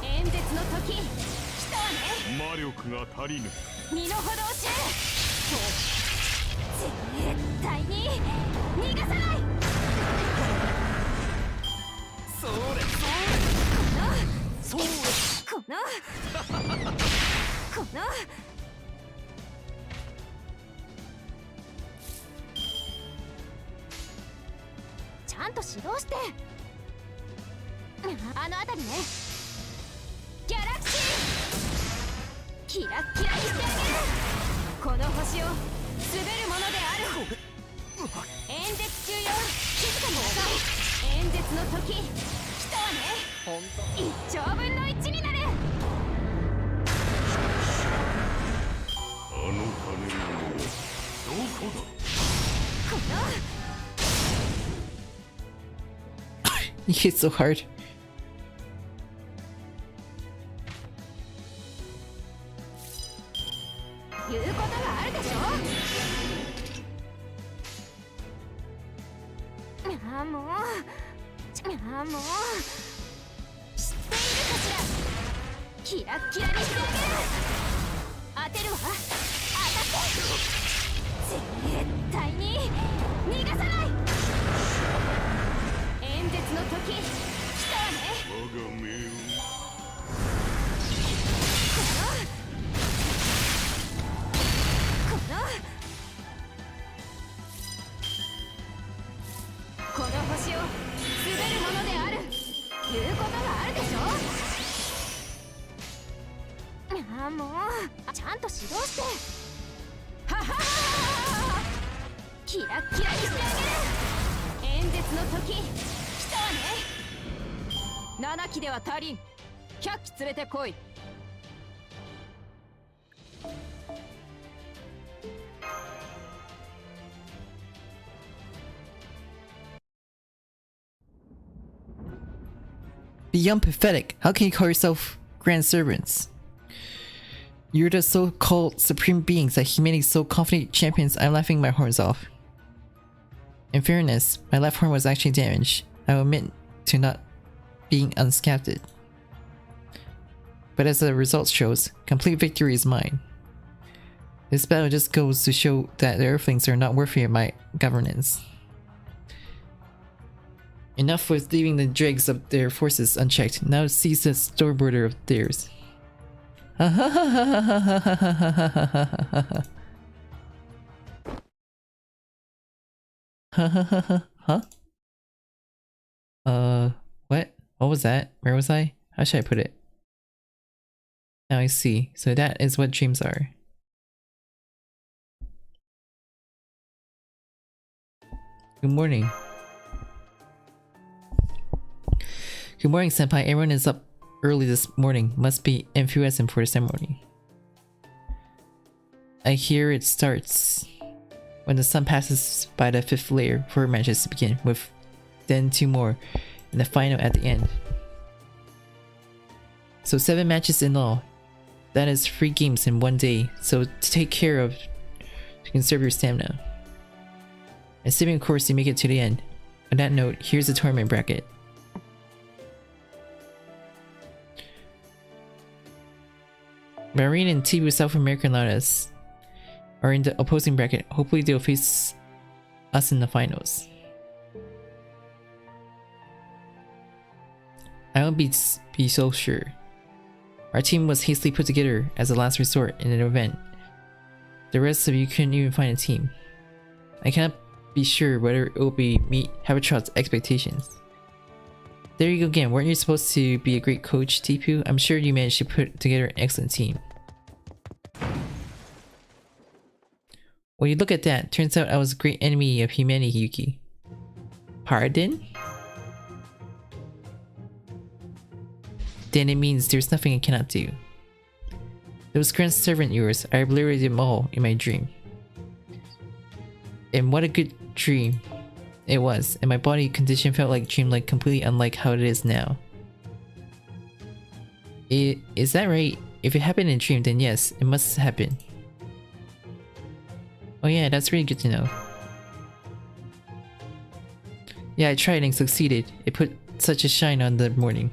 演説の時来たわね。魔力が足りぬ。身の程を知れ。絶対に逃がさない。それそれ。このちゃんと指導して。あの辺りね。ギャラクシーキラッキラにしてあげる。この星を滑るものである。演説中よ。静かになさい。演説の時来たわね。1兆分の1になる。あの金のどこだ。この He hits so hard. 言うことがあるでしょ。ああもう知っているかしら。キラッキラにしてあげる。当てるわ。当たって絶対に逃がさない。演説の時来たわね。我が命運この星を滑るものである。言うことがあるでしょ。ああもうちゃんと指導して。ははははは。キラッキラにしてあげる。演説の時来たわね。7機では足りん。100機連れてこい。Beyond pathetic. How can you call yourself grand servants? You're the so-called supreme beings that humanity so confidently champions. I'm laughing my horns off. In fairness, my left horn was actually damaged. I will admit to not being unscathed. But as the result shows, complete victory is mine. This battle just goes to show that the Earthlings are not worthy of my governance. Enough with leaving the dregs of their forces unchecked. Now seize the store border of theirs. Huh? What? What was that? Where was I? How should I put it? Now I see. So that is what dreams are. Good morning. Good morning, senpai. Everyone is up early this morning. Must be enthusiasm for the ceremony. I hear it starts when the sun passes by the 5th layer. 4 matches to begin, with then 2 more, and the final at the end. So 7 matches in all. That is 3 games in 1 day, so take care of to conserve your stamina. Assuming of course you make it to the end. On that note, here's the tournament bracket. Marine and Tibu South American Latas are in the opposing bracket. Hopefully they'll face us in the finals. I won't be so sure. Our team was hastily put together as a last resort in an event. The rest of you couldn't even find a team. I cannot be sure whether it will meet Habitat's expectations. There you go again. Weren't you supposed to be a great coach, Tipu? I'm sure you managed to put together an excellent team. Well, you look at that. Turns out I was a great enemy of humanity, Yuki. Pardon? Then it means there's nothing I cannot do. Those grand servant yours, I obliterated them all in my dream. And what a good dream it was, and my body condition felt like dreamlike, completely unlike how it is now. Is that right? If it happened in a dream, then yes, it must happen. Oh yeah, that's really good to know. Yeah, I tried and succeeded. It put such a shine on the morning.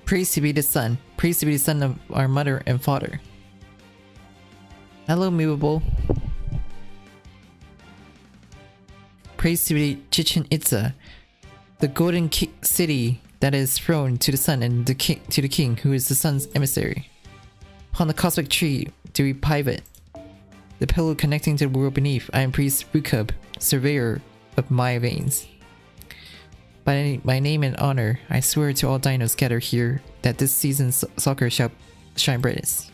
Praise to be the sun. Praise to be the son of our mother and father. Hello, movable. Praise to be Chichen Itza, the golden city that is thrown to the sun and to the king, who is the sun's emissary. Upon the cosmic tree do we pivot, the pillow connecting to the world beneath. I am priest Rukub, surveyor of my veins. By my name and honor, I swear to all dinos gathered here that this season's soccer shall shine brightest.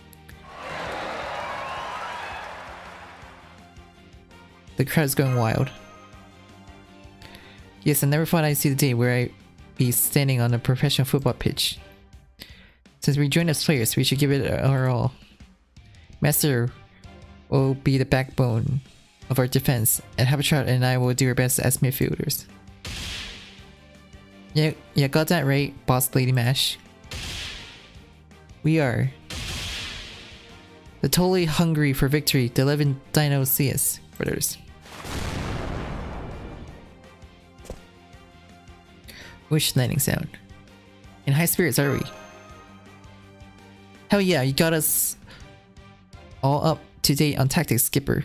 The crowd's going wild. Yes, I never thought I'd see the day where I'd be standing on a professional football pitch. Since we joined as players, we should give it our all. Master will be the backbone of our defense, and Habitat and I will do our best as midfielders. Yeah, got that right, Boss Lady Mash. We are the totally hungry for victory, the 11 Dino CS brothers. Which lightning sound? In high spirits are we? Hell yeah, you got us all up to date on tactics, Skipper.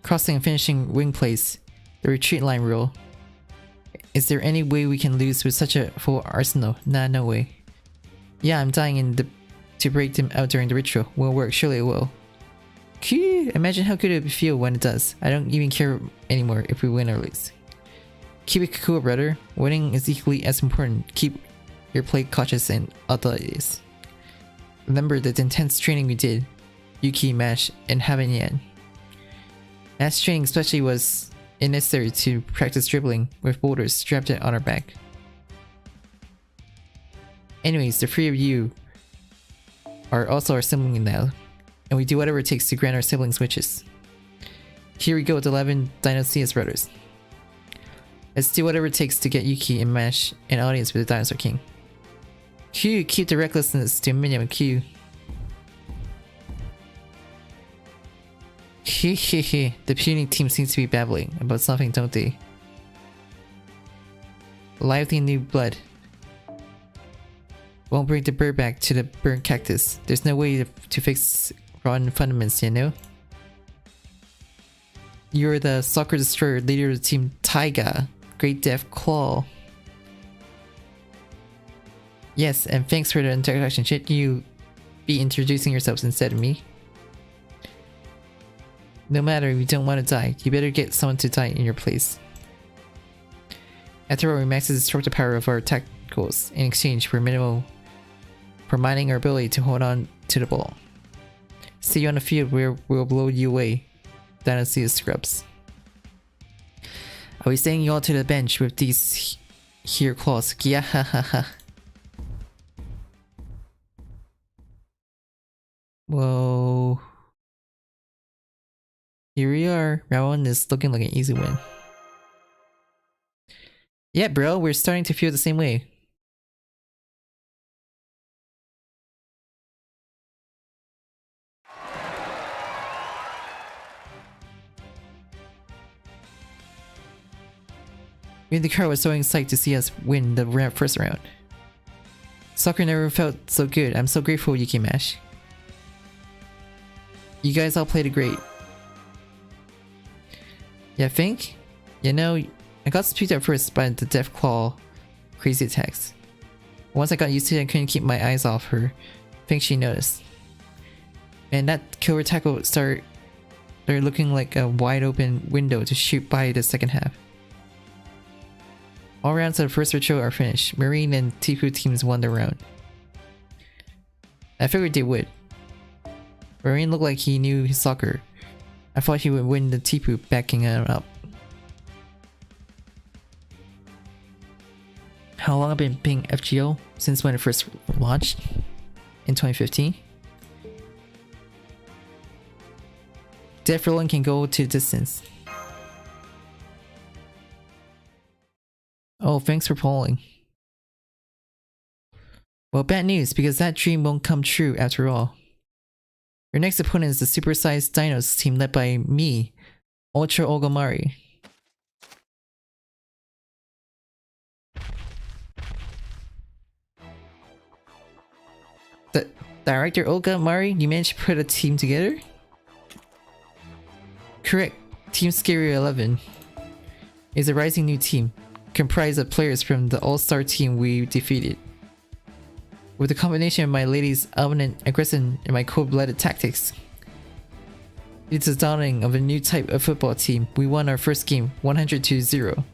Crossing and finishing wing plays, the retreat line rule. Is there any way we can lose with such a full arsenal? Nah, no way. Yeah, I'm dying to break them out during the ritual. Will work, surely it will. Phew, imagine how good it would feel when it does. I don't even care anymore if we win or lose. Keep it cool, brother. Winning is equally as important. Keep your play cautious and audacious. Remember the intense training we did, Yuki, Mash, and Habriiel. Mash training especially was necessary to practice dribbling with boulders strapped on our back. Anyways, the three of you are also our sibling now, and we do whatever it takes to grant our siblings' wishes. Here we go with 11 Dino CS brothers. Let's do whatever it takes to get Yuki and Mash an audience with the Dinosaur King. Q, keep the recklessness to a minimum. Q. Hehehe, the puny team seems to be babbling about something, don't they? Lively new blood. Won't bring the bird back to the burnt cactus. There's no way to fix rotten fundaments, you know? You're the soccer destroyer, leader of the team Taiga. Great Death Claw. Yes, and thanks for the introduction. Should you be introducing yourselves instead of me? No matter if you don't want to die, you better get someone to die in your place. After all, we max the destructive power of our attack goals in exchange for mining our ability to hold on to the ball. See you on the field where we'll blow you away. Dynasty scrubs. Are we sending you all to the bench with these here claws? Yeah, ha ha ha. Whoa. Here we are. Round 1 is looking like an easy win. Yeah, bro, we're starting to feel the same way. Me and the crowd was so excited to see us win the first round. Soccer never felt so good. I'm so grateful, Yuki Mash. You guys all played great. Yeah, think? You know, I got spooked at first by the Death Claw crazy attacks. Once I got used to it, I couldn't keep my eyes off her. I think she noticed. And that killer tackle started looking like a wide open window to shoot by the second half. All rounds of the first ritual are finished. Marine and Tipu teams won the round. I figured they would. Marine looked like he knew his soccer. I thought he would win the Tipu backing him up. How long have I been playing FGO? Since when it first launched? In 2015? Death rolling can go to distance. Oh, thanks for polling. Well, bad news, because that dream won't come true after all. Your next opponent is the supersized Dinos team led by me, Ultra Ogomari. Director Olga, Mari, you managed to put a team together? Correct. Team Scary 11 is a rising new team, comprised of players from the all-star team we defeated. With the combination of my lady's dominant aggression and my cold-blooded tactics, it's the dawning of a new type of football team. We won our first game 100-0.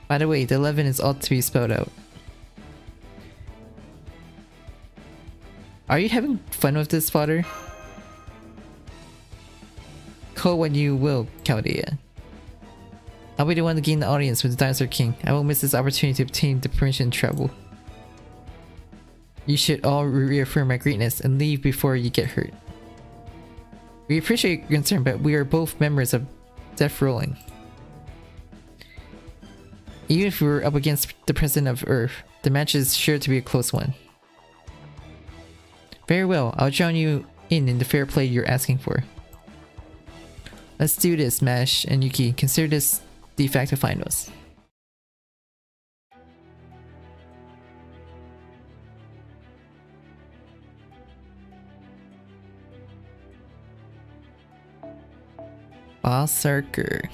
By the way, the 11 is all to be spelled out. Are you having fun with this, fodder? Call what you will, Chaldea. I'll be the one to gain the audience with the Dinosaur King. I won't miss this opportunity to obtain the permission to travel. You should all reaffirm my greatness and leave before you get hurt. We appreciate your concern, but we are both members of Death Rolling. Even if we were up against the President of Earth, the match is sure to be a close one. Very well, I'll join you in the fair play you're asking for. Let's do this, Mash and Yuki. Consider this de facto finals. Berserker.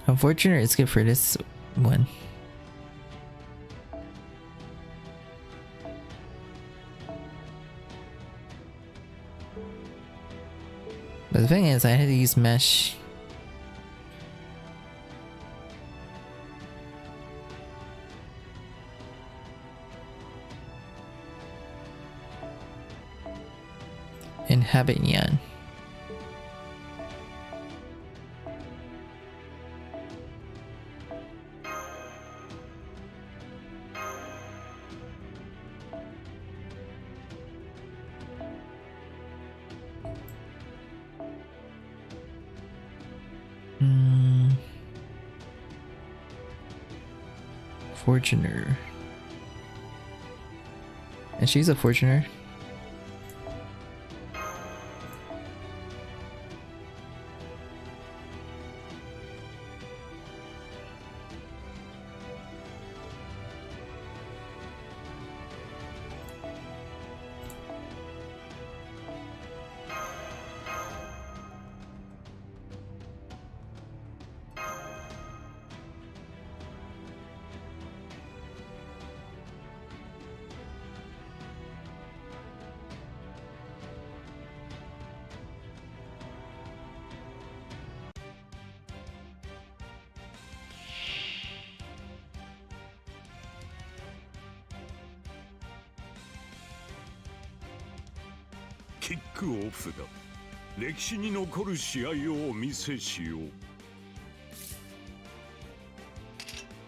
Unfortunate, it's good for this one. But the thing is, I had to use mesh. And habriiel. Fortuner. And she's a Fortuner.キックオフだ。歴史に残る試合をお見せしよう。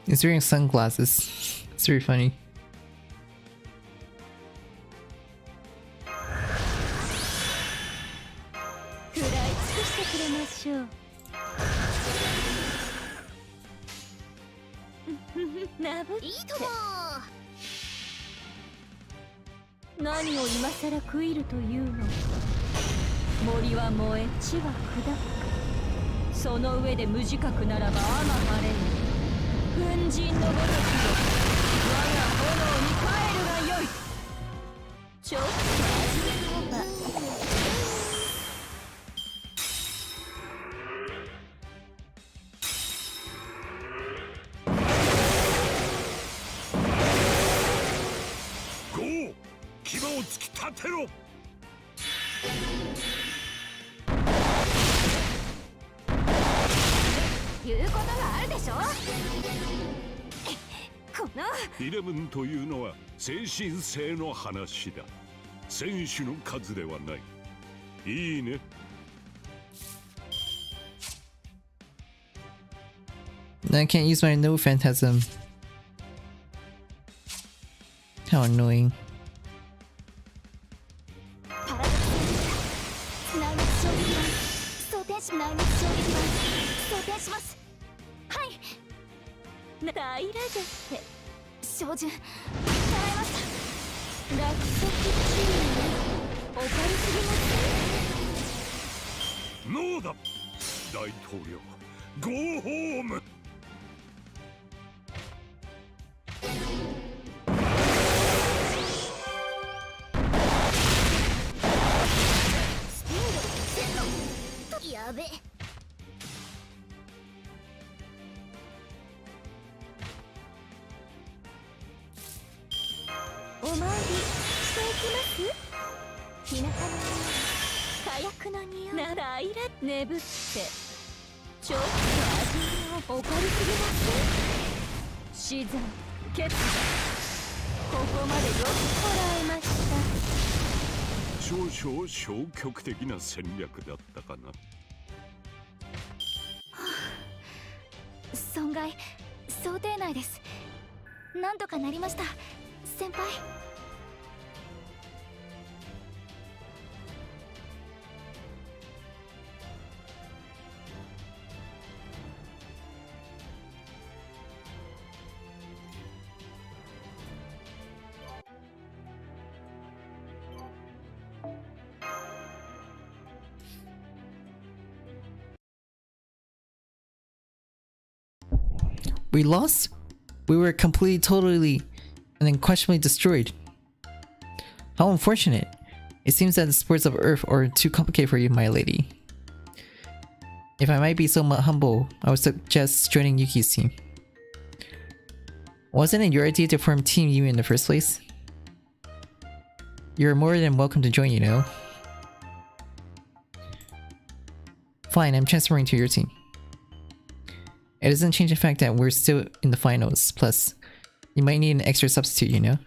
He's wearing sunglasses. It's very funny.11というのは精神性の話だ。選手の数ではない。いいね。I can't use my no phantasm. How annoying. 照準捉えました。落石チームお借りすぎます。ノーだ大統領ゴーホーム。スピンドルセットやべ。お参りしていきます。日向の火薬の匂いならいら眠ってちょっと味をお借りすぎます。死産決断ここまでよくこらえました。少々消極的な戦略だったかな。損害想定内です。なんとかなりました先輩。We lost? We were completely, totally, and then questionably destroyed. How unfortunate. It seems that the sports of Earth are too complicated for you, my lady. If I might be so humble, I would suggest joining Yuki's team. Wasn't it your idea to form Team U in the first place? You're more than welcome to join, you know. Fine, I'm transferring to your team. It doesn't change the fact that we're still in the finals, plus, you might need an extra substitute, you know?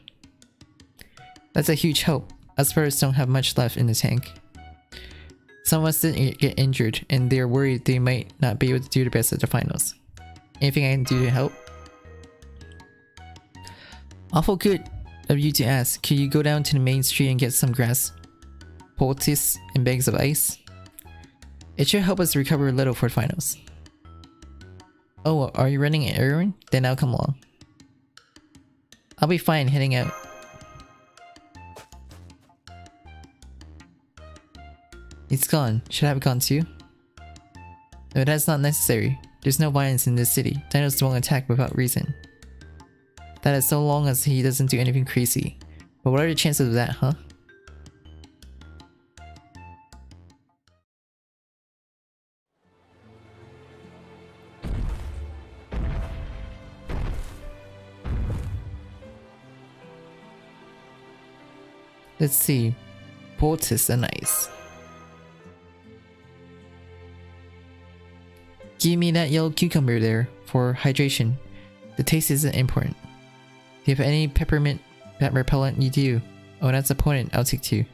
That's a huge help. Us players don't have much left in the tank. Some of us didn't get injured, and they're worried they might not be able to do the best at the finals. Anything I can do to help? Awful good of you to ask. Could you go down to the main street and get some grass, poultice, and bags of ice? It should help us recover a little for the finals. Oh, are you running an errand? Then I'll come along. I'll be fine heading out. It's gone. Should I have gone too? No, that's not necessary. There's no violence in this city. Thanatos won't attack without reason. That is so long as he doesn't do anything crazy. But what are the chances of that, huh? Let's see. Poultice and ice. Give me that yellow cucumber there for hydration. The taste isn't important. Do you have any peppermint bat repellent? You do. Oh, that's a point. I'll take two.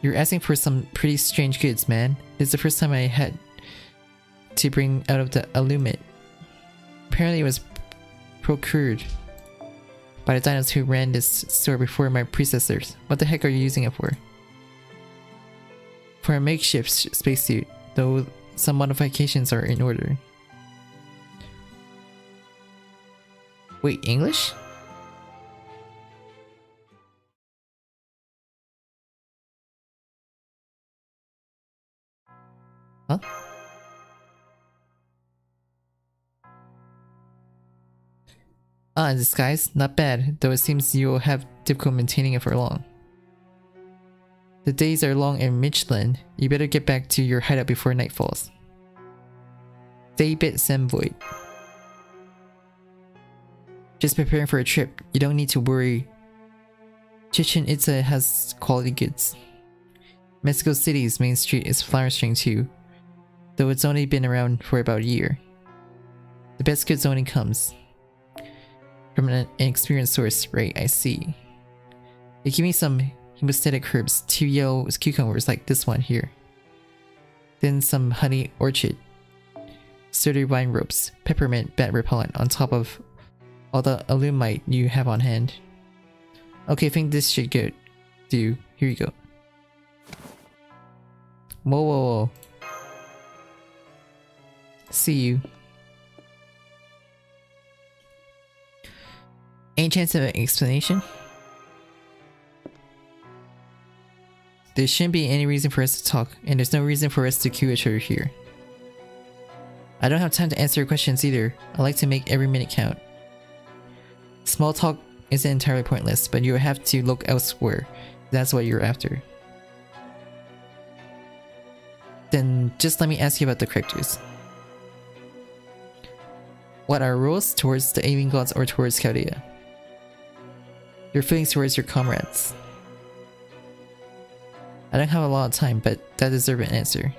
You're asking for some pretty strange goods, man. It's the first time I had to bring out of the Illumit. Apparently it was procured by the dinos who ran this store before my predecessors. What the heck are you using it for? For a makeshift spacesuit, though some modifications are in order. Wait, English? Huh? Ah, in disguise? Not bad, though it seems you'll have difficult maintaining it for long. The days are long in Mictlan. You better get back to your hideout before night falls. Daybit Semvoid. Just preparing for a trip. You don't need to worry. Chichen Itza has quality goods. Mexico City's main street is flourishing too, though it's only been around for about a year. The best goods only comes from an experienced source, right? I see. They give me some hemostatic herbs, 2 yellow cucumbers like this one here. Then some honey orchid, sturdy vine ropes, peppermint bat repellent on top of all the Illumite you have on hand. Okay, I think this should do. Here you go. Whoa, whoa, whoa. See you. Any chance of an explanation? There shouldn't be any reason for us to talk, and there's no reason for us to queue each other here. I don't have time to answer your questions either. I like to make every minute count. Small talk isn't entirely pointless, but you have to look elsewhere. That's what you're after. Then just let me ask you about the characters. What are rules towards the alien gods or towards Chaldea? Your feelings towards your comrades. I don't have a lot of time, but that deserves an answer.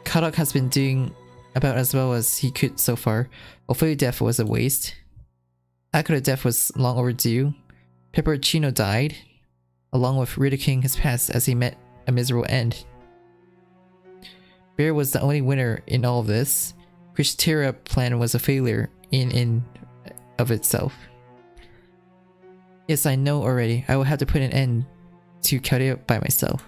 Kodok has been doing about as well as he could so far. Hopefully death was a waste. Akuto's death was long overdue. Pepperoncino died, along with ridiculing his past as he met a miserable end. Bear was the only winner in all of this. Krishtira's plan was a failure in of itself. Yes, I know already. I will have to put an end to Chaldea by myself.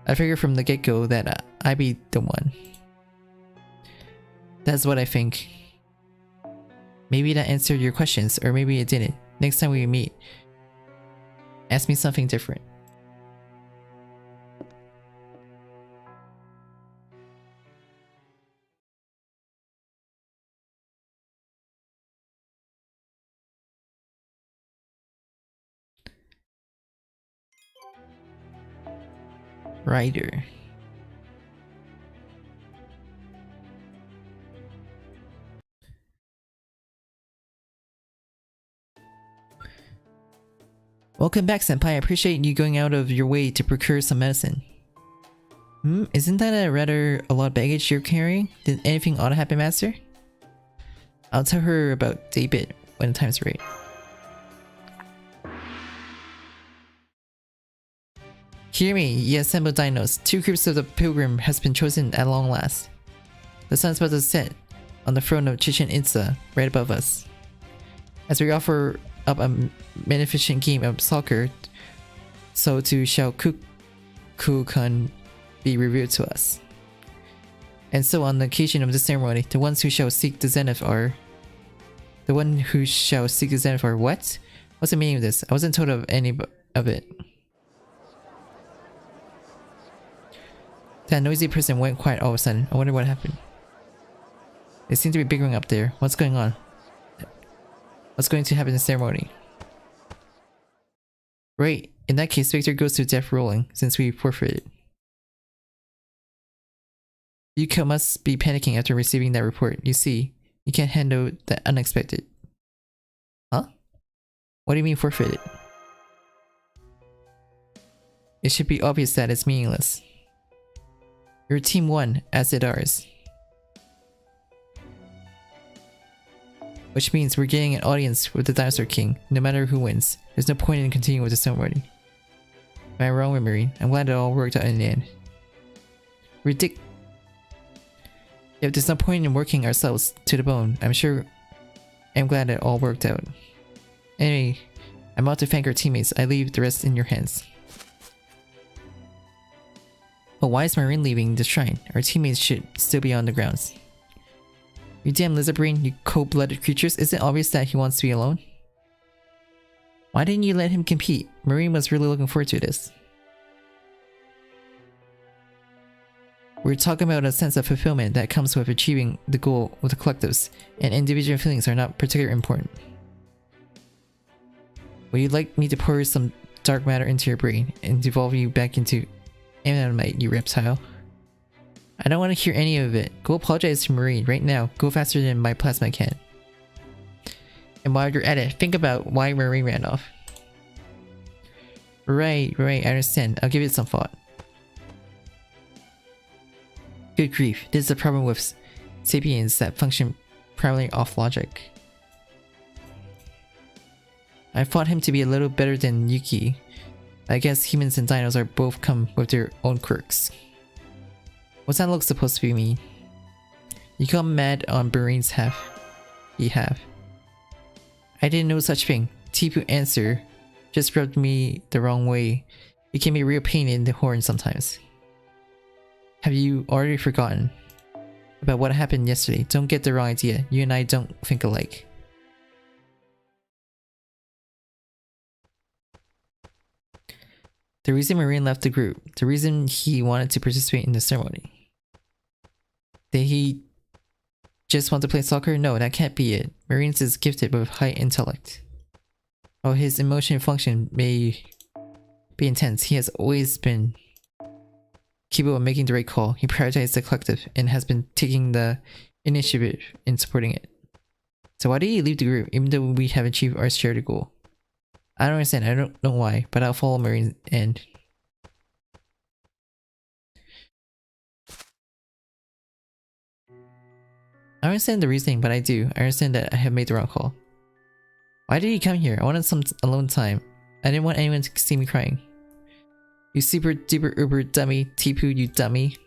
I figured from the get-go that I'd be the one. That's what I think. Maybe that answered your questions, or maybe it didn't. Next time we meet, ask me something different. Rider. Welcome back, Senpai. I appreciate you going out of your way to procure some medicine. Isn't that a lot of baggage you're carrying? Did anything odd happen, Master? I'll tell her about David when the time's right. Hear me, ye assembled dinos. 2 groups of the pilgrim has been chosen at long last. The sun's about to set on the throne of Chichen Itza, right above us. As we offer up a magnificent game of soccer, so too shall Kukan be revealed to us. And so on the occasion of the ceremony, the ones who shall seek the zenith are... The one who shall seek the zenith are what? What's the meaning of this? I wasn't told of any of it. That noisy person went quiet all of a sudden. I wonder what happened. They seem to be bickering up there. What's going on? What's going to happen in the ceremony? Right. In that case, Victor goes to death rolling, since we forfeited. Yuko must be panicking after receiving that report. You see, you can't handle the unexpected. Huh? What do you mean forfeited? It should be obvious that it's meaningless. Your team won, as did ours. Which means we're getting an audience with the Dinosaur King, no matter who wins. There's no point in continuing with the ceremony. Am I wrong, Marine? I'm glad it all worked out in the end. If there's no point in working ourselves to the bone, I'm glad it all worked out. Anyway, I'm out to thank our teammates. I leave the rest in your hands. But why is Marine leaving the shrine? Our teammates should still be on the grounds. You damn lizard brain, you cold-blooded creatures, is it obvious that he wants to be alone? Why didn't you let him compete? Marine was really looking forward to this. We're talking about a sense of fulfillment that comes with achieving the goal with the collectives, and individual feelings are not particularly important. Would you like me to pour some dark matter into your brain and devolve you back into Ammonite, you reptile? I don't want to hear any of it. Go apologize to Marine right now. Go faster than my plasma can. And while you're at it, think about why Marine ran off. Right, I understand. I'll give it some thought. Good grief, this is the problem with sapiens that function primarily off logic. I thought him to be a little better than Yuki. I guess humans and dinos are both come with their own quirks. What's that look supposed to mean? You got mad on Marine's behalf. I didn't know such thing. Tipu answer just rubbed me the wrong way. It can be a real pain in the horn sometimes. Have you already forgotten about what happened yesterday? Don't get the wrong idea. You and I don't think alike. The reason Marine left the group, the reason he wanted to participate in the ceremony. Did he just want to play soccer? No, that can't be it. Marines is gifted with high intellect. While his emotion function may be intense, he has always been capable of making the right call. He prioritized the collective and has been taking the initiative in supporting it. So why did he leave the group even though we have achieved our shared goal? I don't understand, I don't know why, but I'll follow Marine and... I don't understand the reasoning, but I do. I understand that I have made the wrong call. Why did he come here? I wanted some alone time. I didn't want anyone to see me crying. You super duper uber dummy, Tipu, you dummy.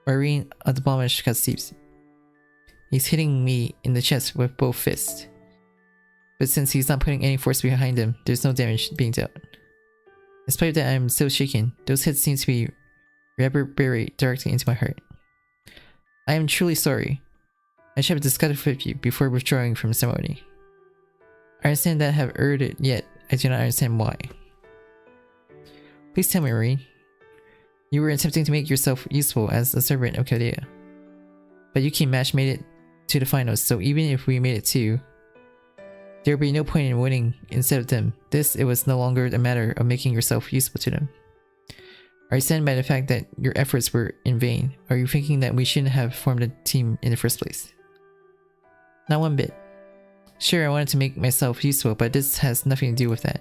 Marine admonished Kasteeps. He's hitting me in the chest with both fists. But since he's not putting any force behind him, there's no damage being dealt. Despite that, I'm still shaken. Those hits seem to be reverberate directly into my heart. I am truly sorry. I should have discussed with you before withdrawing from the ceremony. I understand that I have erred it, yet I do not understand why. Please tell me, Marine. You were attempting to make yourself useful as a servant of Chaldea. But Yuki Match made it to the finals, so even if we made it too, there would be no point in winning instead of them. It was no longer a matter of making yourself useful to them. Are you saddened by the fact that your efforts were in vain? Are you thinking that we shouldn't have formed a team in the first place? Not one bit. Sure, I wanted to make myself useful, but this has nothing to do with that.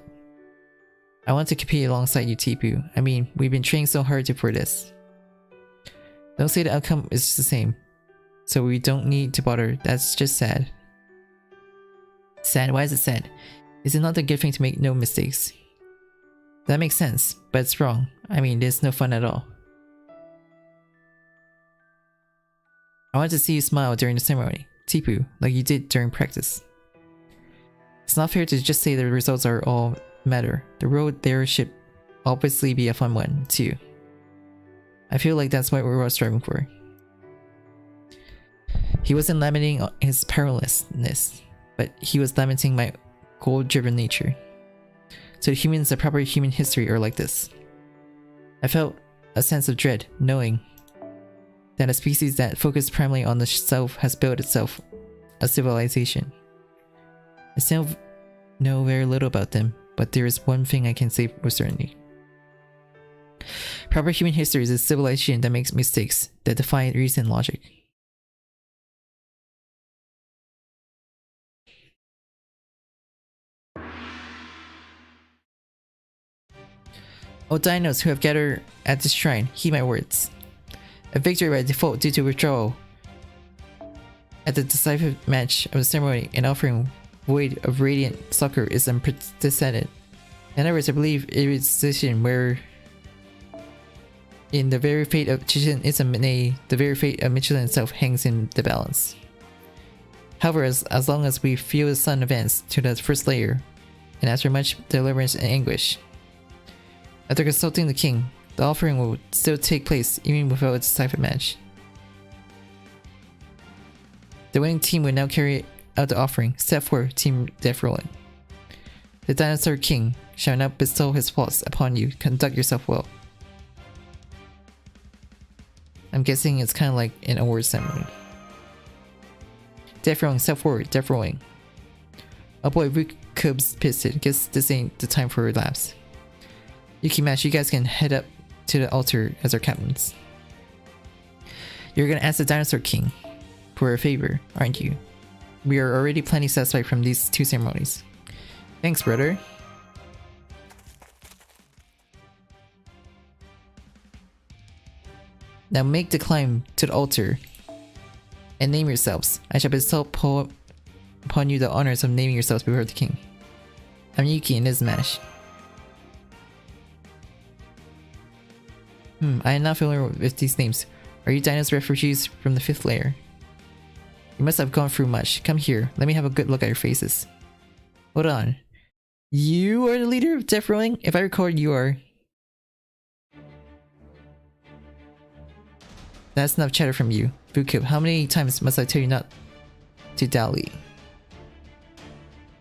I want to compete alongside you, Tipu. I mean, we've been training so hard for this. Don't say the outcome is the same. So we don't need to bother. That's just sad. Sad? Why is it sad? Is it not a good thing to make no mistakes? That makes sense, but it's wrong. I mean, there's no fun at all. I want to see you smile during the ceremony, Tipu, like you did during practice. It's not fair to just say the results are all matter. The road there should obviously be a fun one, too. I feel like that's what we're all striving for. He wasn't lamenting his powerlessness, but he was lamenting my goal-driven nature. So the humans of proper human history are like this. I felt a sense of dread, knowing that a species that focused primarily on the self has built itself a civilization. I still know very little about them, but there is one thing I can say with certainty. Proper human history is a civilization that makes mistakes that defy reason and logic. O dinos who have gathered at this shrine, heed my words. A victory by default due to withdrawal at the decisive match of the ceremony and offering void of radiant succor is unprecedented. In other words, I believe it is a decision where in the very fate of Chichen-ism, nay, the very fate of Mictlan itself hangs in the balance. However, as long as we feel the sun advance to the first layer, and after much deliverance and anguish, after consulting the king, the offering will still take place even without a decisive match. The winning team will now carry out the offering. Step 4, Team Death Rolling. The Dinosaur King shall now bestow his faults upon you. Conduct yourself well. I'm guessing it's kind of like an award ceremony. Death Rolling, step forward, Death Rolling. Oh boy, Cubs pissed it. Guess this ain't the time for relapse. Yuki Match, you guys can head up to the altar as our captains. You're gonna ask the Dinosaur King for a favor, aren't you? We are already plenty satisfied from these 2 ceremonies. Thanks, brother. Now make the climb to the altar and name yourselves. I shall bestow upon you the honors of naming yourselves before the king. I'm Yuki and this is Mash. I am not familiar with these names. Are you Dinos refugees from the 5th layer? You must have gone through much. Come here, let me have a good look at your faces. Hold on. You are the leader of Death Rolling? If I recall, you are. That's enough chatter from you. Bukub, how many times must I tell you not to dally?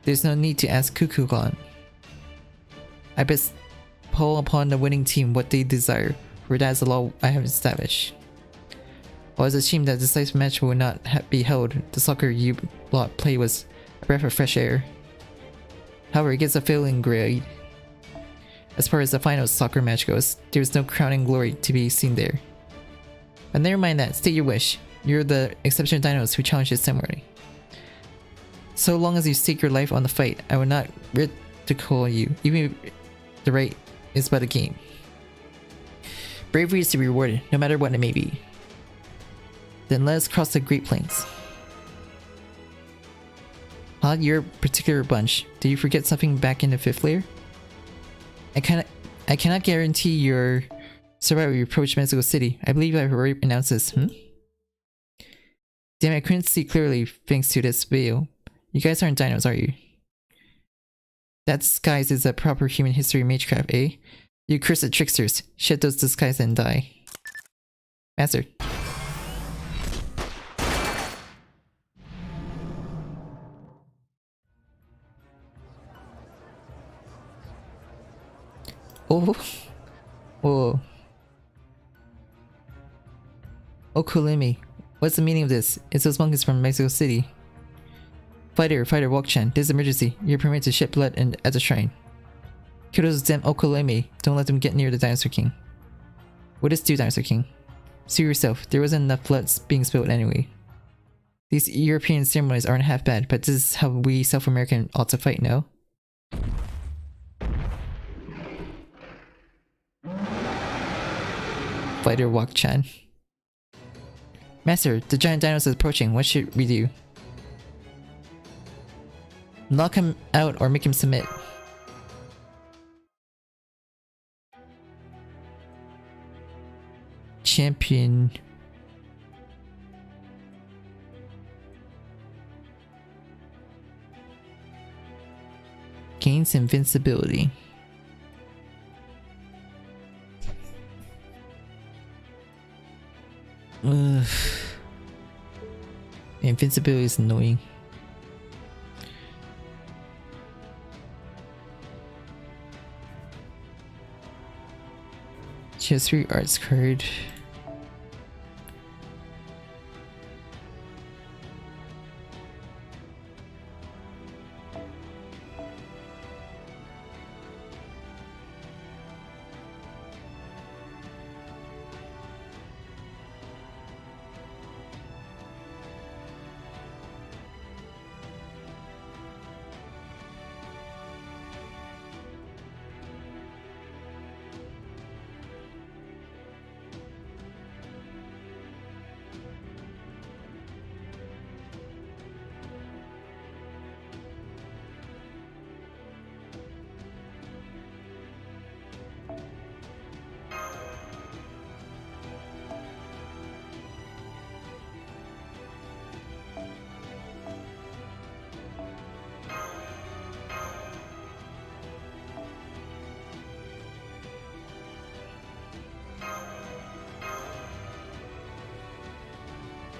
There's no need to ask Kukulon. I bestow upon the winning team what they desire, for that is the law I have established. While it's a shame that the decisive match will not be held, the soccer you lot play was a breath of fresh air. However, it gets a failing grade. As far as the final soccer match goes, there is no crowning glory to be seen there. But never mind that, state your wish. You're the exceptional Thanatos who challenges similarly. So long as you stake your life on the fight, I will not ridicule you, even if the right is but a game. Bravery is to be rewarded, no matter what it may be. Then let us cross the Great Plains. Huh? You're a particular bunch. Did you forget something back in the 5th layer? I cannot guarantee your survival if you approach Mexico City. I believe I've already announced this. Damn, I couldn't see clearly thanks to this veil. You guys aren't dinos, are you? That disguise is a proper human history magecraft, eh? You cursed tricksters. Shed those disguises and die. Master. Oh. Whoa. Okulimi. What's the meaning of this? It's those monkeys from Mexico City. Fighter, Walk-chan. This is emergency. You're permitted to shed blood at the shrine. Kill those damn Okulimi. Don't let them get near the Dinosaur King. What is do, Dinosaur King? Sue yourself. There wasn't enough blood being spilled anyway. These European ceremonies aren't half bad, but this is how we South American ought to fight, no? Fighter Walk-chan. Master, the giant dinosaur is approaching. What should we do? Knock him out or make him submit. Champion. Gains invincibility. Ugh. Invincibility is annoying. She has 3 arts card.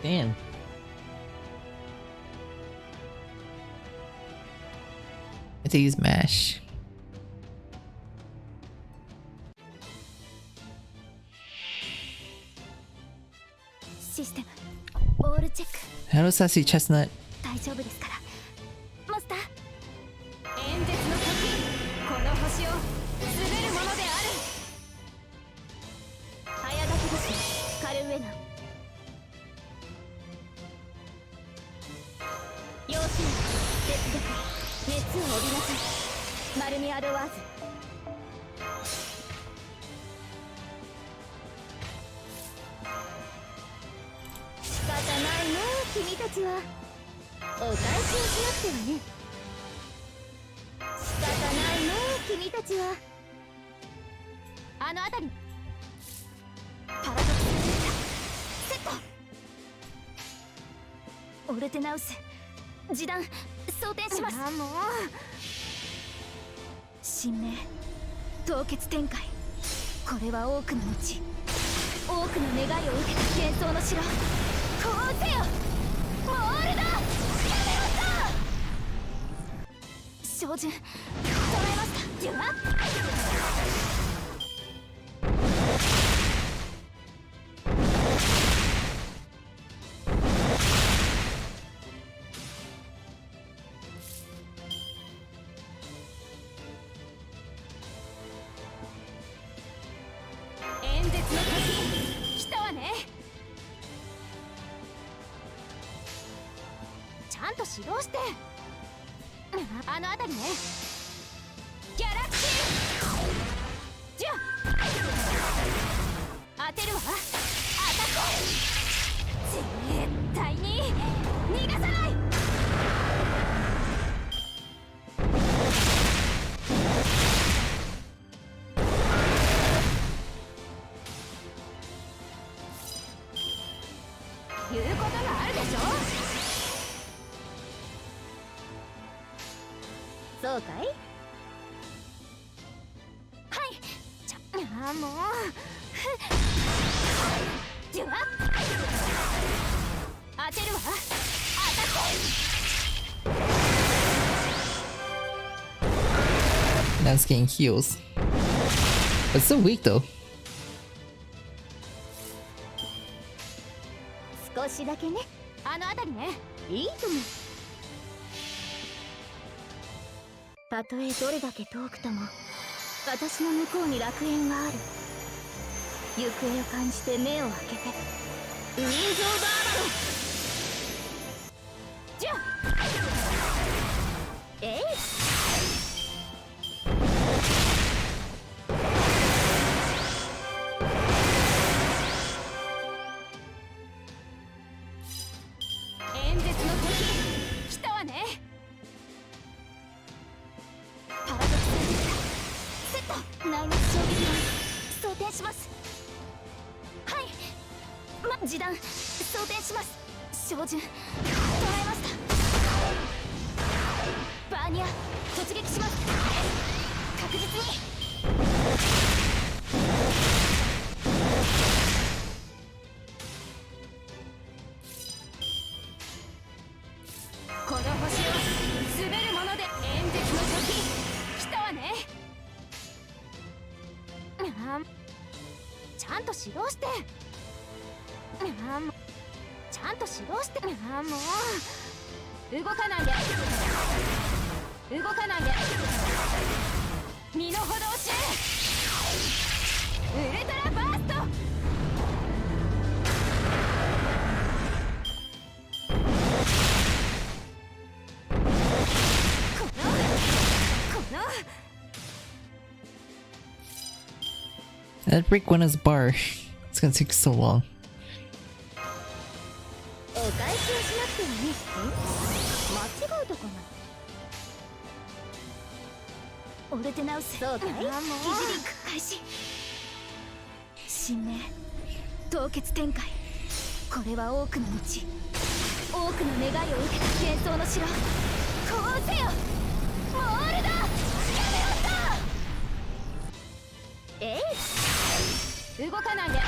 Damn. I have to use mash. System. All check. Hello, Sassy Chestnut. 大丈夫ですから。マスター。演説の時、この星を滑るものである。早炊き星、カルウェナ。要請、鉄力、熱を帯びなさい。マルミアドワーズ。仕方ないね、君たちは。お返しをしなくてはね。仕方ないね、君たちは。あの辺り。パラドックスセット。オルテナウス。示談装填します。もう神明凍結展開。これは多くの後、多くの願いを受けた幻想の城。こうせよモールだ。やめろさ。照準捉えました。デュア指導して。あの辺りね。ギャラクシーじゃ当てるわ。アタック。絶対に逃がさない。言うことがあるでしょ。そうかい。はい。ああもうじゃあ当てるわ。アタック。 Now it's getting heals. But it's so weak though. 少しだけね。あの辺りね。いいとも。たとえどれだけ遠くとも私の向こうに楽園がある。行方を感じて目を開けて。ウィンゾーバーバロじゃえい。演説の時来たわね。パラドクスセット。内熱衝撃弾装填します。はい。示弾装填します。照準捉えました。バーニア突撃します。確実に。この星を滑るもので。演説の時来たわね。ちゃんと指導して。ちゃんと指導して。もう動かないで。動かないで。身の程を知れ。ウルトラバースト。That break one is bar. It's gonna take so long. お返しをしなくてはね。間違うとこな。オルテナウス。そうかい。疑似リンク開始。神明凍結展開。これは多くの道、多くの願いを受けた幻想の城。こうせよモールド。やめろさ。えい。動かないで。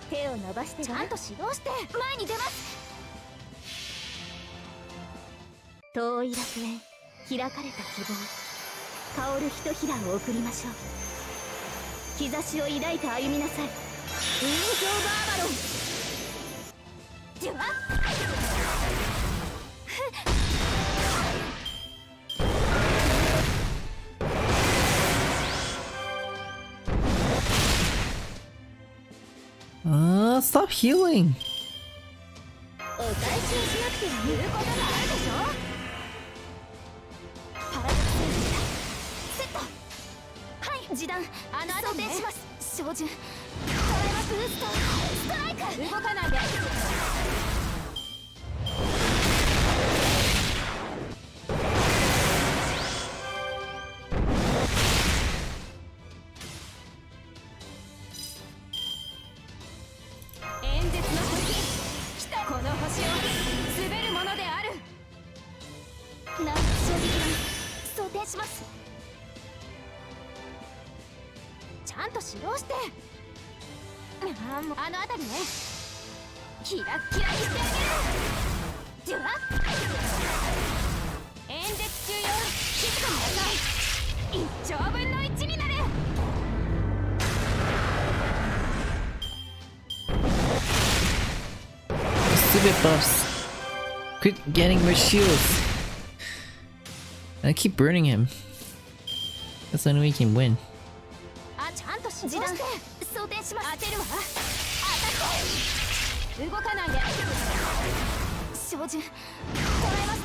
手を伸ばして。ちゃんと指導して。前に出ます。遠い楽園、開かれた希望、香るひとひらを送りましょう。兆しを抱いて歩みなさい。ウィンゾーバーバロン。じゃあstop healing. お返しをしなくては言うことがあるでしょ。パラドクスセット。はい。示弾装填します。照準捉えます。ブーストストライク。動かないで。演説の時来た。この星を滑るものである。内熱衝撃弾装填します。ちゃんと指導して。あの辺りね。キラッキラにしてあげる。じゃあ演説中よ。静かになさい。1兆分の1になれ。Stupid buffs. Quit getting more shields. I keep burning him. That's the only way he can win. あ、ちゃんとし示談装填します。当てるわ。アタック。動かないで。照準捉えまし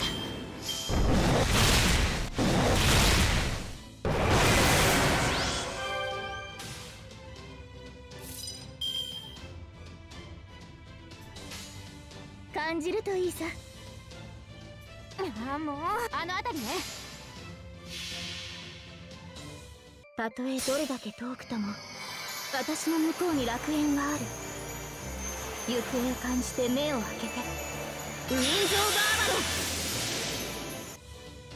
た。感じるといいさ。ああ、もうあの辺りね。たとえどれだけ遠くとも私の向こうに楽園がある。行方を感じて目を開けてウィンズ・オブ・アバ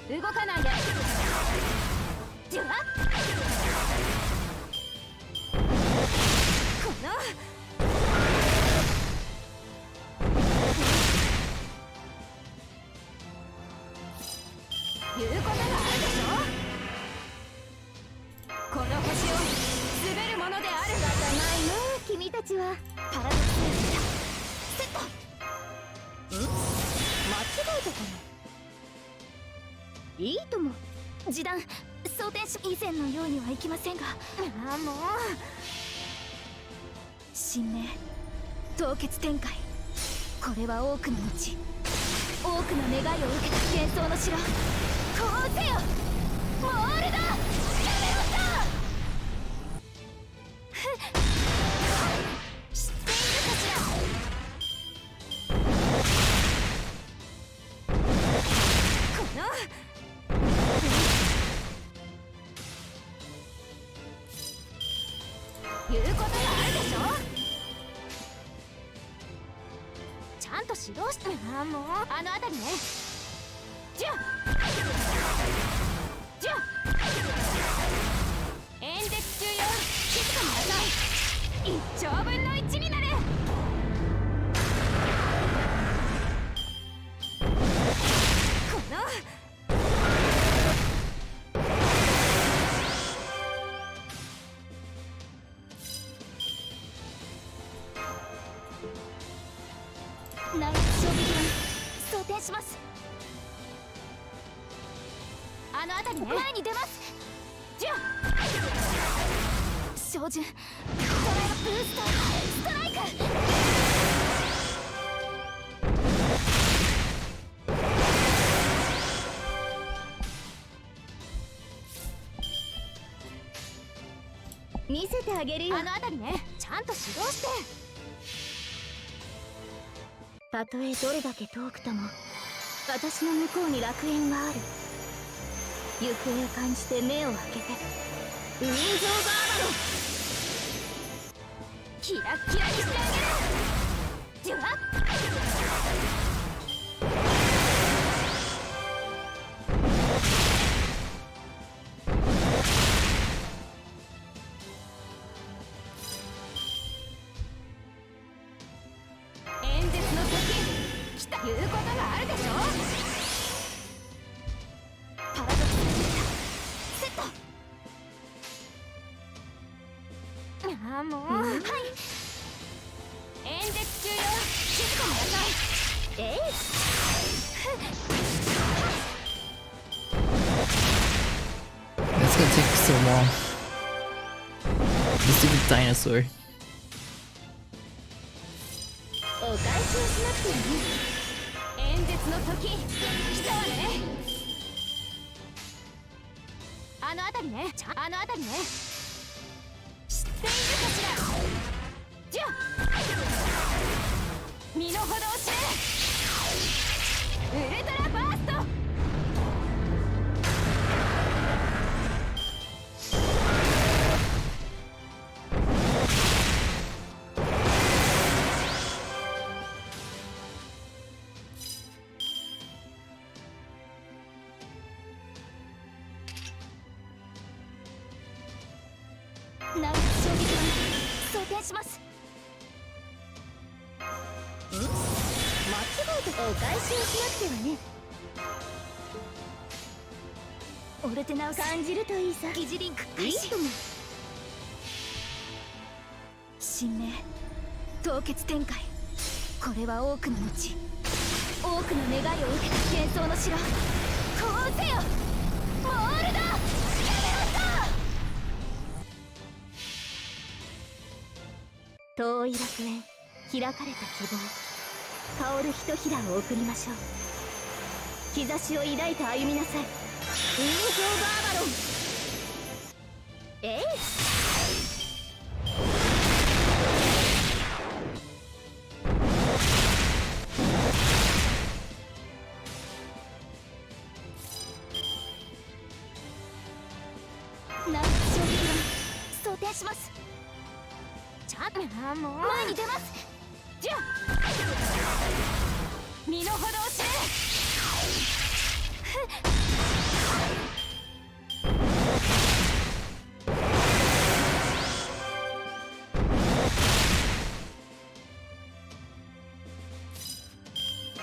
ロン。動かないで。じゃあこの言うことがあるでしょ。この星を滑るものであるがじゃないの。君たちはパラドックスセット。間違えたかな。いいとも。示談装填し以前のようにはいきませんが。ああ、もう神明凍結展開。これは多くの道、多くの願いを受けた幻想の城。こうせよモールだ。やめろさ。知っているかしら。この言うことがあるでしょ。ちゃんと指導して。ああ、もうあの辺りね。じゃあじゃあ演説中よ。静かになさい。1兆分の1になれ。この内圧衝撃を装填します。あの辺りね。前に出ます。じゃあ照準トライブースターストライク。見せてあげるよ。あの辺りね。ちゃんと指導して。たとえどれだけ遠くとも私の向こうに楽園がある。行方を感じて目を開けてウィンズ・オブ・アバロン。キラッキラにしてあげる。じゃあ演説の時来た。言うことがあるでしょ。パラドックスセット。ああ、もう、はい。演説中よ。静かになさい。That's gonna take so long. The stupid dinosaur. お返しをしなくていい。演説の時来たわね。あの辺りね。あの辺りね。知っているかしら。じゃあ身の程を知れ。ウルトラバースト。内圧衝撃を装填します。間違えた。お返しをしなくてはね。オルテナを感じるといいさ。疑似リンク開始。いいとも。神明凍結展開。これは多くの道、多くの願いを受けた幻想の城。こうせよモ遠い楽園、開かれた希望、香るひとひらを送りましょう。兆しを抱いて歩みなさい。ウィンズ・オブ・アバロン。えい。ナウ衝撃弾装填します。ちゃんともう前に出ます。じゃあ身の程を知れ。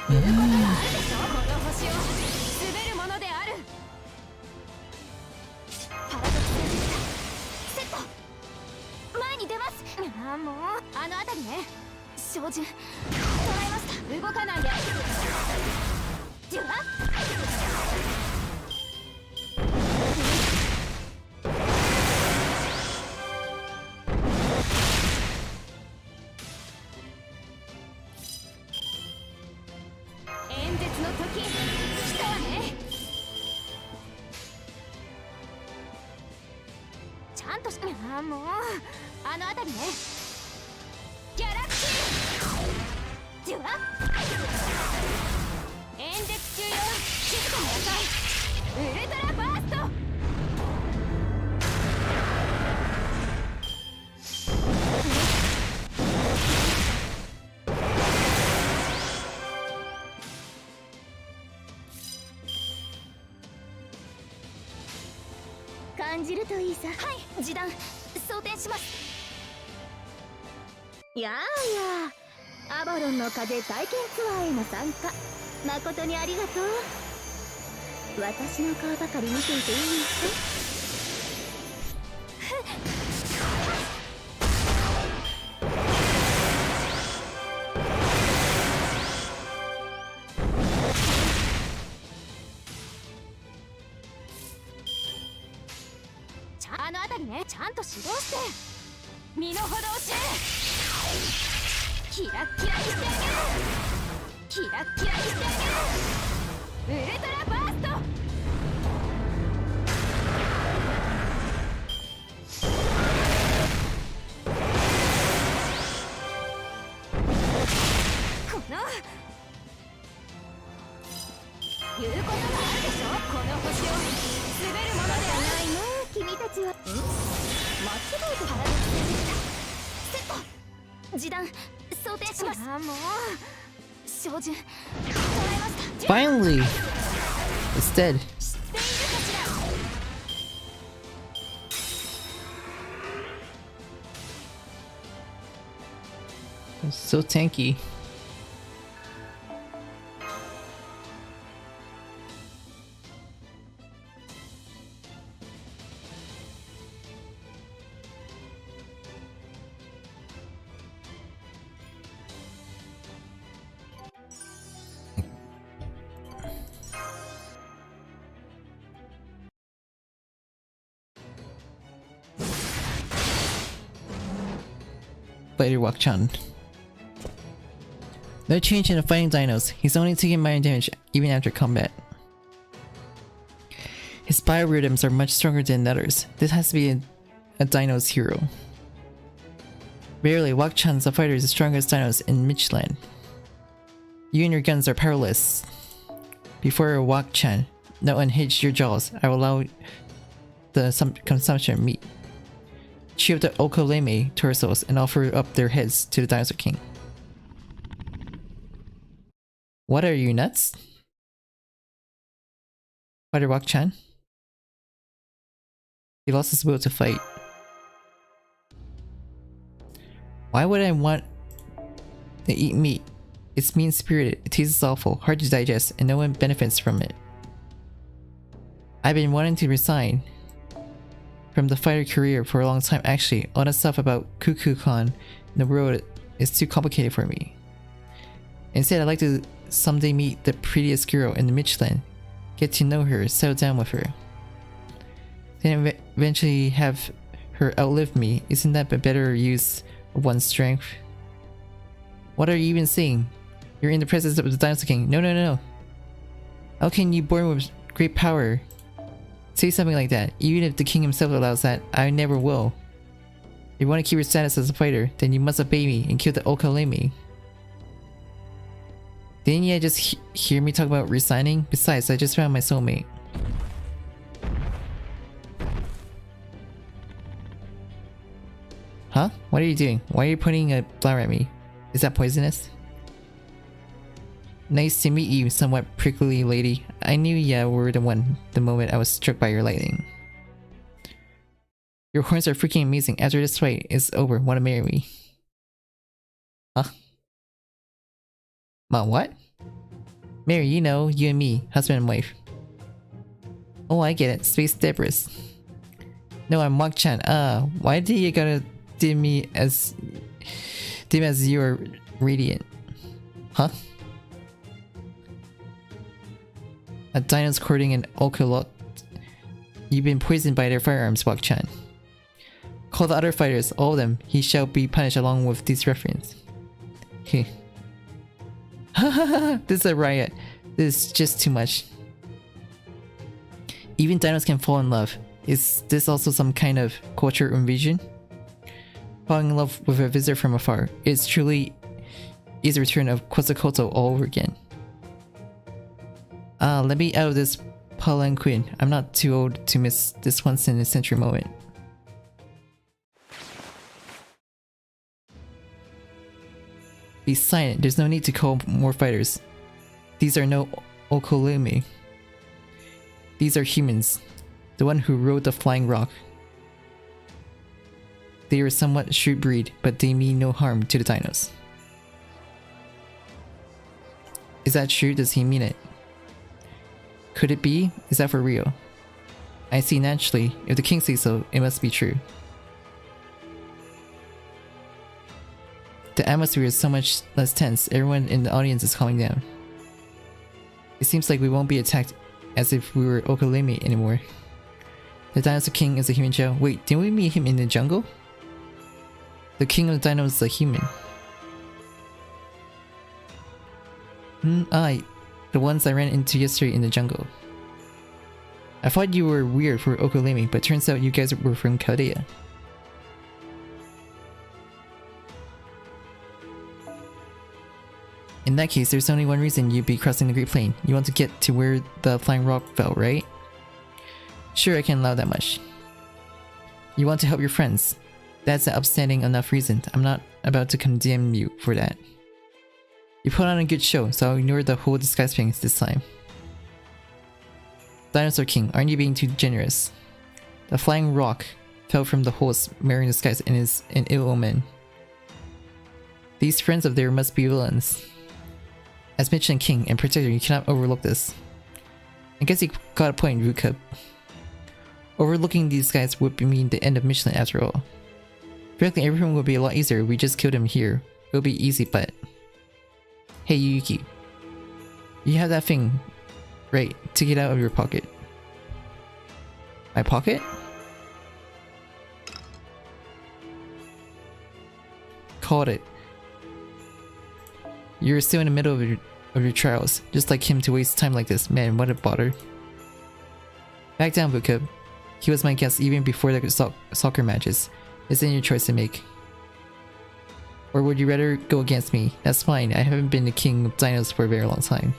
言うことがあるでしょ。この星を滑るものである。パラドクスセット。前に出ます。ああもうあの辺りね。照準捉えました。動かないで。じゃあ演説の時来たわね。ちゃんとああもうあの辺りね。ギャラクシーじゃあ演説中よ。静かになさい。ウルトラバースト。感じるといいさ。はい、示談装填します。やあやあ、アバロンの風体験ツアーへの参加誠にありがとう。私の顔ばかり見ていていいのか。あの辺りね。ちゃんと指導して身の程を知れ。キラッキラにしてあげる。キラッキラにしてあげる。ウルトラバースト。この言うことがあるでしょ。この星を滑るものではないの。君たちは間違えてパラドクスセット。示談装填します。ああもう照準捉えました。 Finally! It's dead. 知っているかしら。It's so tanky. Fighter Wakchan. No change in the fighting dinos. He's only taking minor damage even after combat. His biorhythms are much stronger than others. This has to be a dino's hero. Rarely, Wakchan's the fighter is the strongest dinos in Mictlan. You and your guns are powerless. Before Wakchan, now unhinge your jaws. I will allow the consumption of meat. Chew up the Okoleme torsos and offer up their heads to the Dinosaur King. What are you, nuts? Fighter Wakchan? He lost his will to fight. Why would I want to eat meat? It's mean-spirited, it tastes awful, hard to digest, and no one benefits from it. I've been wanting to resign from the fighter career for a long time. Actually, all that stuff about Cuckoo-Con in the world is too complicated for me. Instead, I'd like to someday meet the prettiest girl in the Mictlan, get to know her, settle down with her. Then eventually have her outlive me. Isn't that a better use One strength. What are you even saying? You're in the presence of the Dinosaur King. No, no, no, no. How can you born with great power say something like that? Even if the king himself allows that, I never will. If you want to keep your status as a fighter, then you must obey me and kill the Okalemi. Didn't you just hear me talk about resigning? Besides, I just found my soulmate. Huh? What are you doing? Why are you pointing a flower at me? Is that poisonous? Nice to meet you, somewhat prickly lady. I knew you were the one the moment I was struck by your lightning. Your horns are freaking amazing. After this fight is over, wanna marry me? Huh? Ma, what? Marry, you know, you and me, husband and wife. Oh, I get it. Space debris. No, I'm Mictlan. Why did you gotta dim as you're radiant? Huh? A dino's courting an Ocelot. You've been poisoned by their firearms, Mictlan. Call the other fighters, all of them. He shall be punished along with these ruffians. Heh. This is a riot. This is just too much. Even dinos can fall in love. Is this also some kind of culture invasion? Falling in love with a visitor from afar. It's truly is a return of Quetzalcoatl all over again. Let me out of this palanquin. I'm not too old to miss this once in a century moment. Be silent. There's no need to call more fighters. These are no Okolemi. These are humans. The one who rode the flying rock. They are somewhat shrewd breed, but they mean no harm to the dinos. Is that true? Does he mean it? Could it be? Is that for real? I see, naturally. If the king says so, it must be true. The atmosphere is so much less tense. Everyone in the audience is calming down. It seems like we won't be attacked as if we were Okalemi anymore. The Dinosaur King is a human child. Wait, didn't we meet him in the jungle? The king of the dinos is a human. The ones I ran into yesterday in the jungle. I thought you were weird for Okalemi, but turns out you guys were from Korea. In that case, there's only one reason you'd be crossing the Great Plain. You want to get to where the flying rock fell, right? Sure, I can allow that much. You want to help your friends. That's an upstanding enough reason. I'm not about to condemn you for that. You put on a good show, so I'll ignore the whole disguise thing this time. Dinosaur King, aren't you being too generous? The flying rock fell from the holes mirroring the skies and is an ill omen. These friends of theirs must be villains. As Mictlan King and Protector, you cannot overlook this. I guess you got a point, Ruka. Overlooking these guys would mean the end of Mictlan after all. Frankly, everything will be a lot easier if we just killed him here. It'll be easy, but... Hey Yuki. You have that thing, right, to get out of your pocket. My pocket? Called it. You're still in the middle of your trials. Just like him to waste time like this. Man, what a bother. Back down, Bukub. He was my guest even before the soccer matches. It's in your choice to make. Or would you rather go against me? That's fine, I haven't been the king of dinos for a very long time.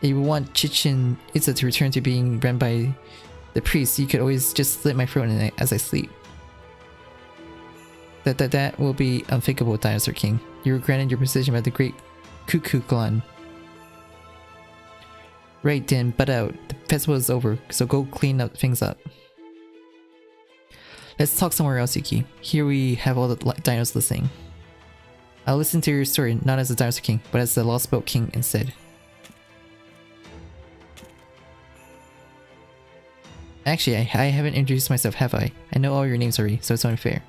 If you want Chichen Itza to return to being run by the priest, you could always just slit my throat as I sleep. That will be unthinkable, Dinosaur King. You were granted your position by the great Cuckoo Clan. Right then, butt out. The festival is over, so go clean things up. Let's talk somewhere else, Yuki. Here we have all the dinos listening. I'll listen to your story not as the Dinosaur King, but as the Lostbelt King instead. Actually, I haven't introduced myself, have I? I know all your names already, so it's only fair.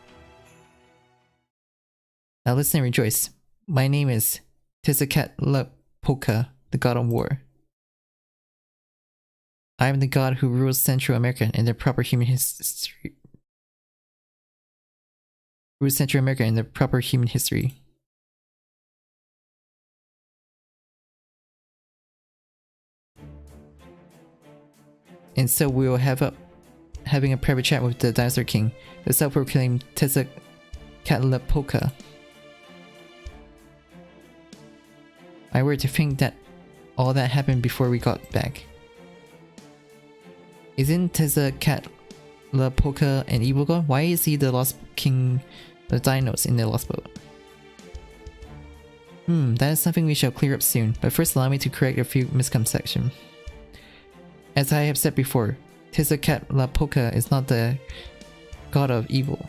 Now listen and rejoice. My name is Tezcatlipoca, the god of war. I am the god who rules Central America in their proper human history. ruled Central America in the proper human history. And so we will having a private chat with the Dinosaur King, the self-proclaimed Tezcatlipoca. I were to think that all that happened before we got back. Isn't Tezcatlipoca an evil god? Why is he the Lost King of Dinos in the Lostbelt? That is something we shall clear up soon, but first allow me to correct a few misconceptions. As I have said before, Tezcatlipoca is not the god of evil.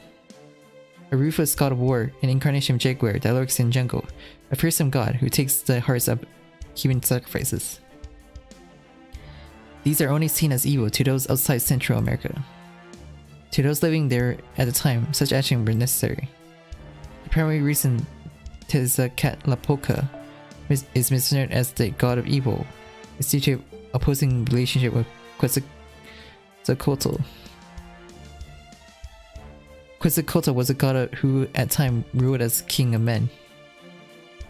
A ruthless god of war, an incarnation of jaguar that lurks in jungle, a fearsome god who takes the hearts of human sacrifices. These are only seen as evil to those outside Central America. To those living there at the time, such actions were necessary. The primary reason Tezcatlipoca is misunderstood as the god of evil is due to opposing relationship with Quetzalcoatl. Quetzalcoatl was a god who at time ruled as king of men.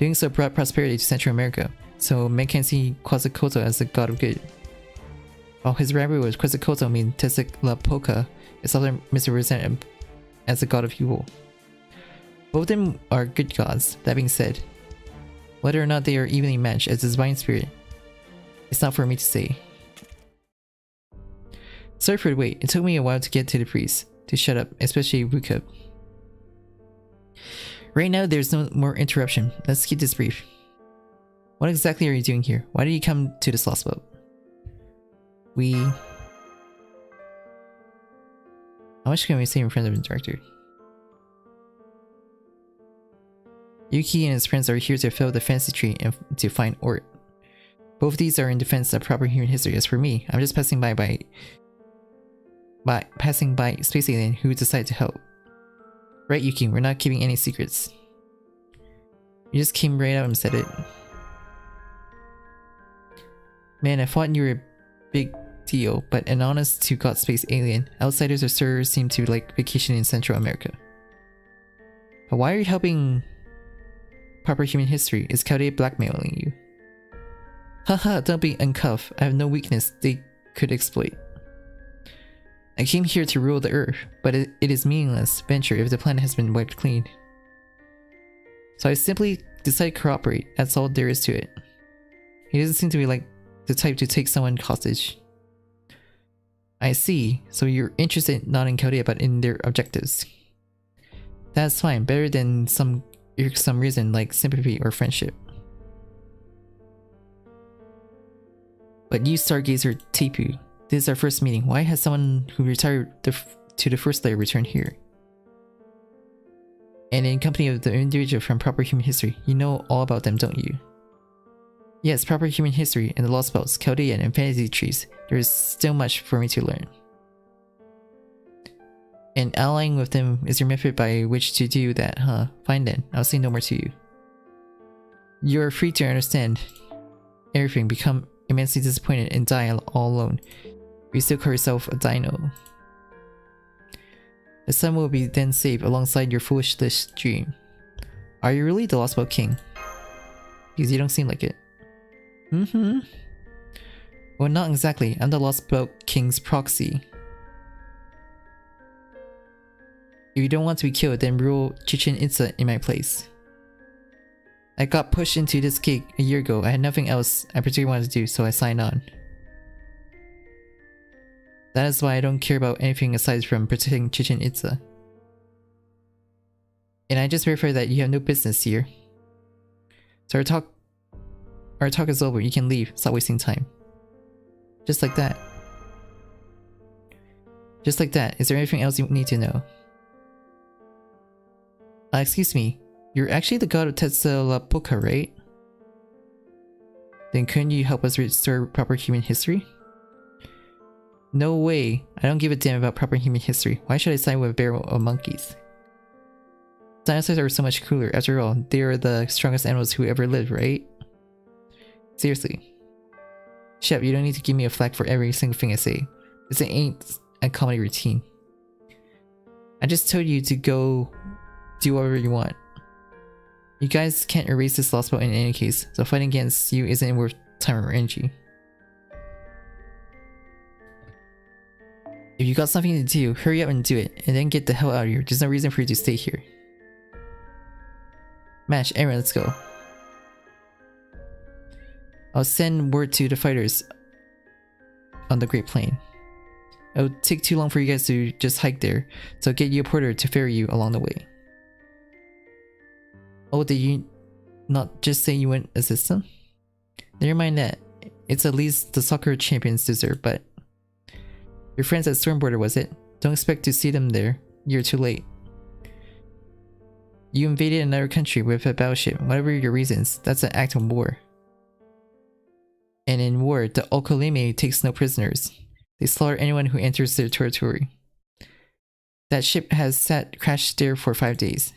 Doing so brought prosperity to Central America, so men can see Quetzalcoatl as the god of good. While his rivalry with Quetzalcoatl means Tezcatlipoca is often misrepresented as the god of evil. Both of them are good gods. That being said, whether or not they are evenly matched as a divine spirit, it's not for me to say. Sorry for the wait, it took me a while to get to the priest to shut up, especially Wukup. Right now there's no more interruption, let's keep this brief. What exactly are you doing here? Why did you come to this Lostbelt? How much can we say in front of the director? Yuki and his friends are here to fill the fancy tree and to find ore. Both of these are in defense of proper human history. As for me, I'm just passing by space alien who decided to help. Right, Yuki, we're not keeping any secrets. You just came right out and said it. Man, I thought you were a big deal, but an honest to God space alien, outsiders or sir seem to like vacation in Central America. But why are you helping proper human history? Is Chaldea blackmailing you? Haha, don't be uncuffed. I have no weakness they could exploit. I came here to rule the earth, but it is meaningless venture if the planet has been wiped clean. So I simply decided to cooperate, that's all there is to it. He doesn't seem to be like the type to take someone hostage. I see, so you're interested not in Chaldea but in their objectives. That's fine, better than some reason like sympathy or friendship. But you Stargazer Tapu, this is our first meeting. Why has someone who retired to the first layer returned here? And in company of the individual from proper human history, you know all about them, don't you? Yes, proper human history and the Lostbelts, Chaldea and fantasy trees. There is still much for me to learn. And allying with them is your method by which to do that, huh? Fine then, I'll say no more to you. You're free to understand everything, become immensely disappointed and die all alone. You still call yourself a dino. The sun will be then saved alongside your foolish dream. Are you really the Lostbelt King? Because you don't seem like it. Well, not exactly. I'm the Lostbelt King's proxy. If you don't want to be killed, then rule Chichen Itza in my place. I got pushed into this gig a year ago. I had nothing else I particularly wanted to do, so I signed on. That is why I don't care about anything aside from protecting Chichen Itza. And I just verified that you have no business here. So our talk is over. You can leave. Stop wasting time. Just like that. Just like that. Is there anything else you need to know? Excuse me. You're actually the god of Tezcatlipoca, right? Then couldn't you help us restore proper human history? No way. I don't give a damn about proper human history. Why should I side with a barrel of monkeys? Dinosaurs are so much cooler. After all, they are the strongest animals who ever lived, right? Seriously. Shep, you don't need to give me a flack for every single thing I say. This ain't a comedy routine. I just told you to go do whatever you want. You guys can't erase this Lostbelt in any case, so fighting against you isn't worth time or energy. If you got something to do, hurry up and do it, and then get the hell out of here. There's no reason for you to stay here. Mash, everyone, let's go. I'll send word to the fighters on the Great Plain. It'll take too long for you guys to just hike there, so I'll get you a porter to ferry you along the way. Oh, did you not just say you wouldn't assist them? Never mind that. It's at least the soccer champions deserve, but... Your friends at Stormborder, was it? Don't expect to see them there. You're too late. You invaded another country with a battleship. Whatever your reasons, that's an act of war. And in war, the Okoleme takes no prisoners. They slaughter anyone who enters their territory. That ship has sat crashed there for 5 days.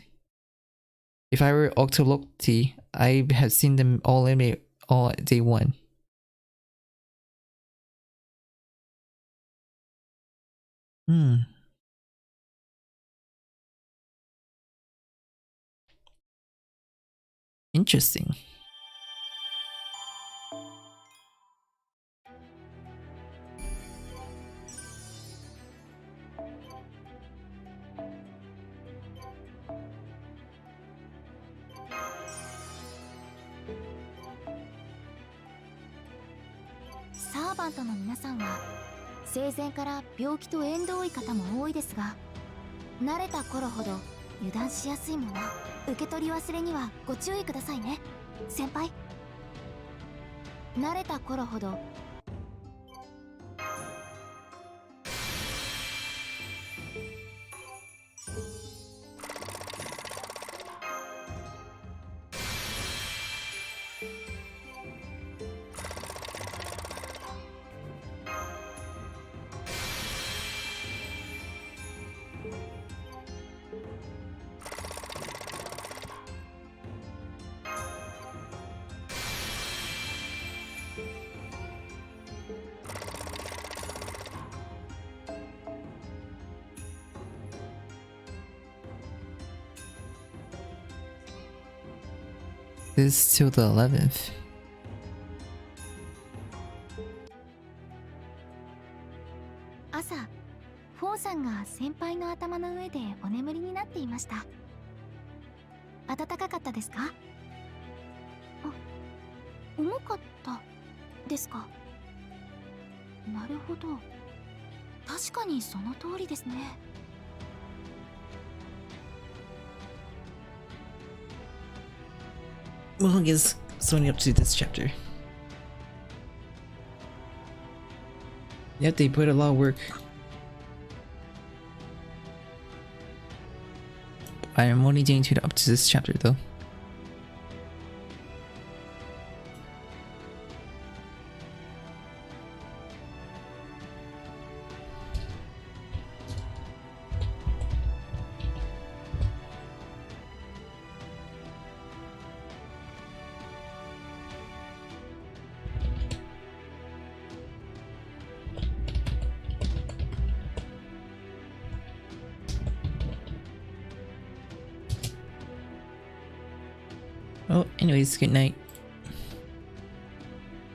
If I were Octolocti, I have seen them all eliminate all at day 1. Interesting. Servant の皆さんは生前から病気と縁遠い方も多いですが、慣れた頃ほど油断しやすいもの、受け取り忘れにはご注意くださいね、先輩。慣れた頃ほど。This till the 11th. 朝、フォーさんが先輩の頭の上でお眠りになっていました。暖かかったですか？あ、重かったですか？なるほど。確かにその通りですね。Wulan is signing up to this chapter. Yep, they put a lot of work. I'm only doing up to this chapter though. Oh, anyways, good night.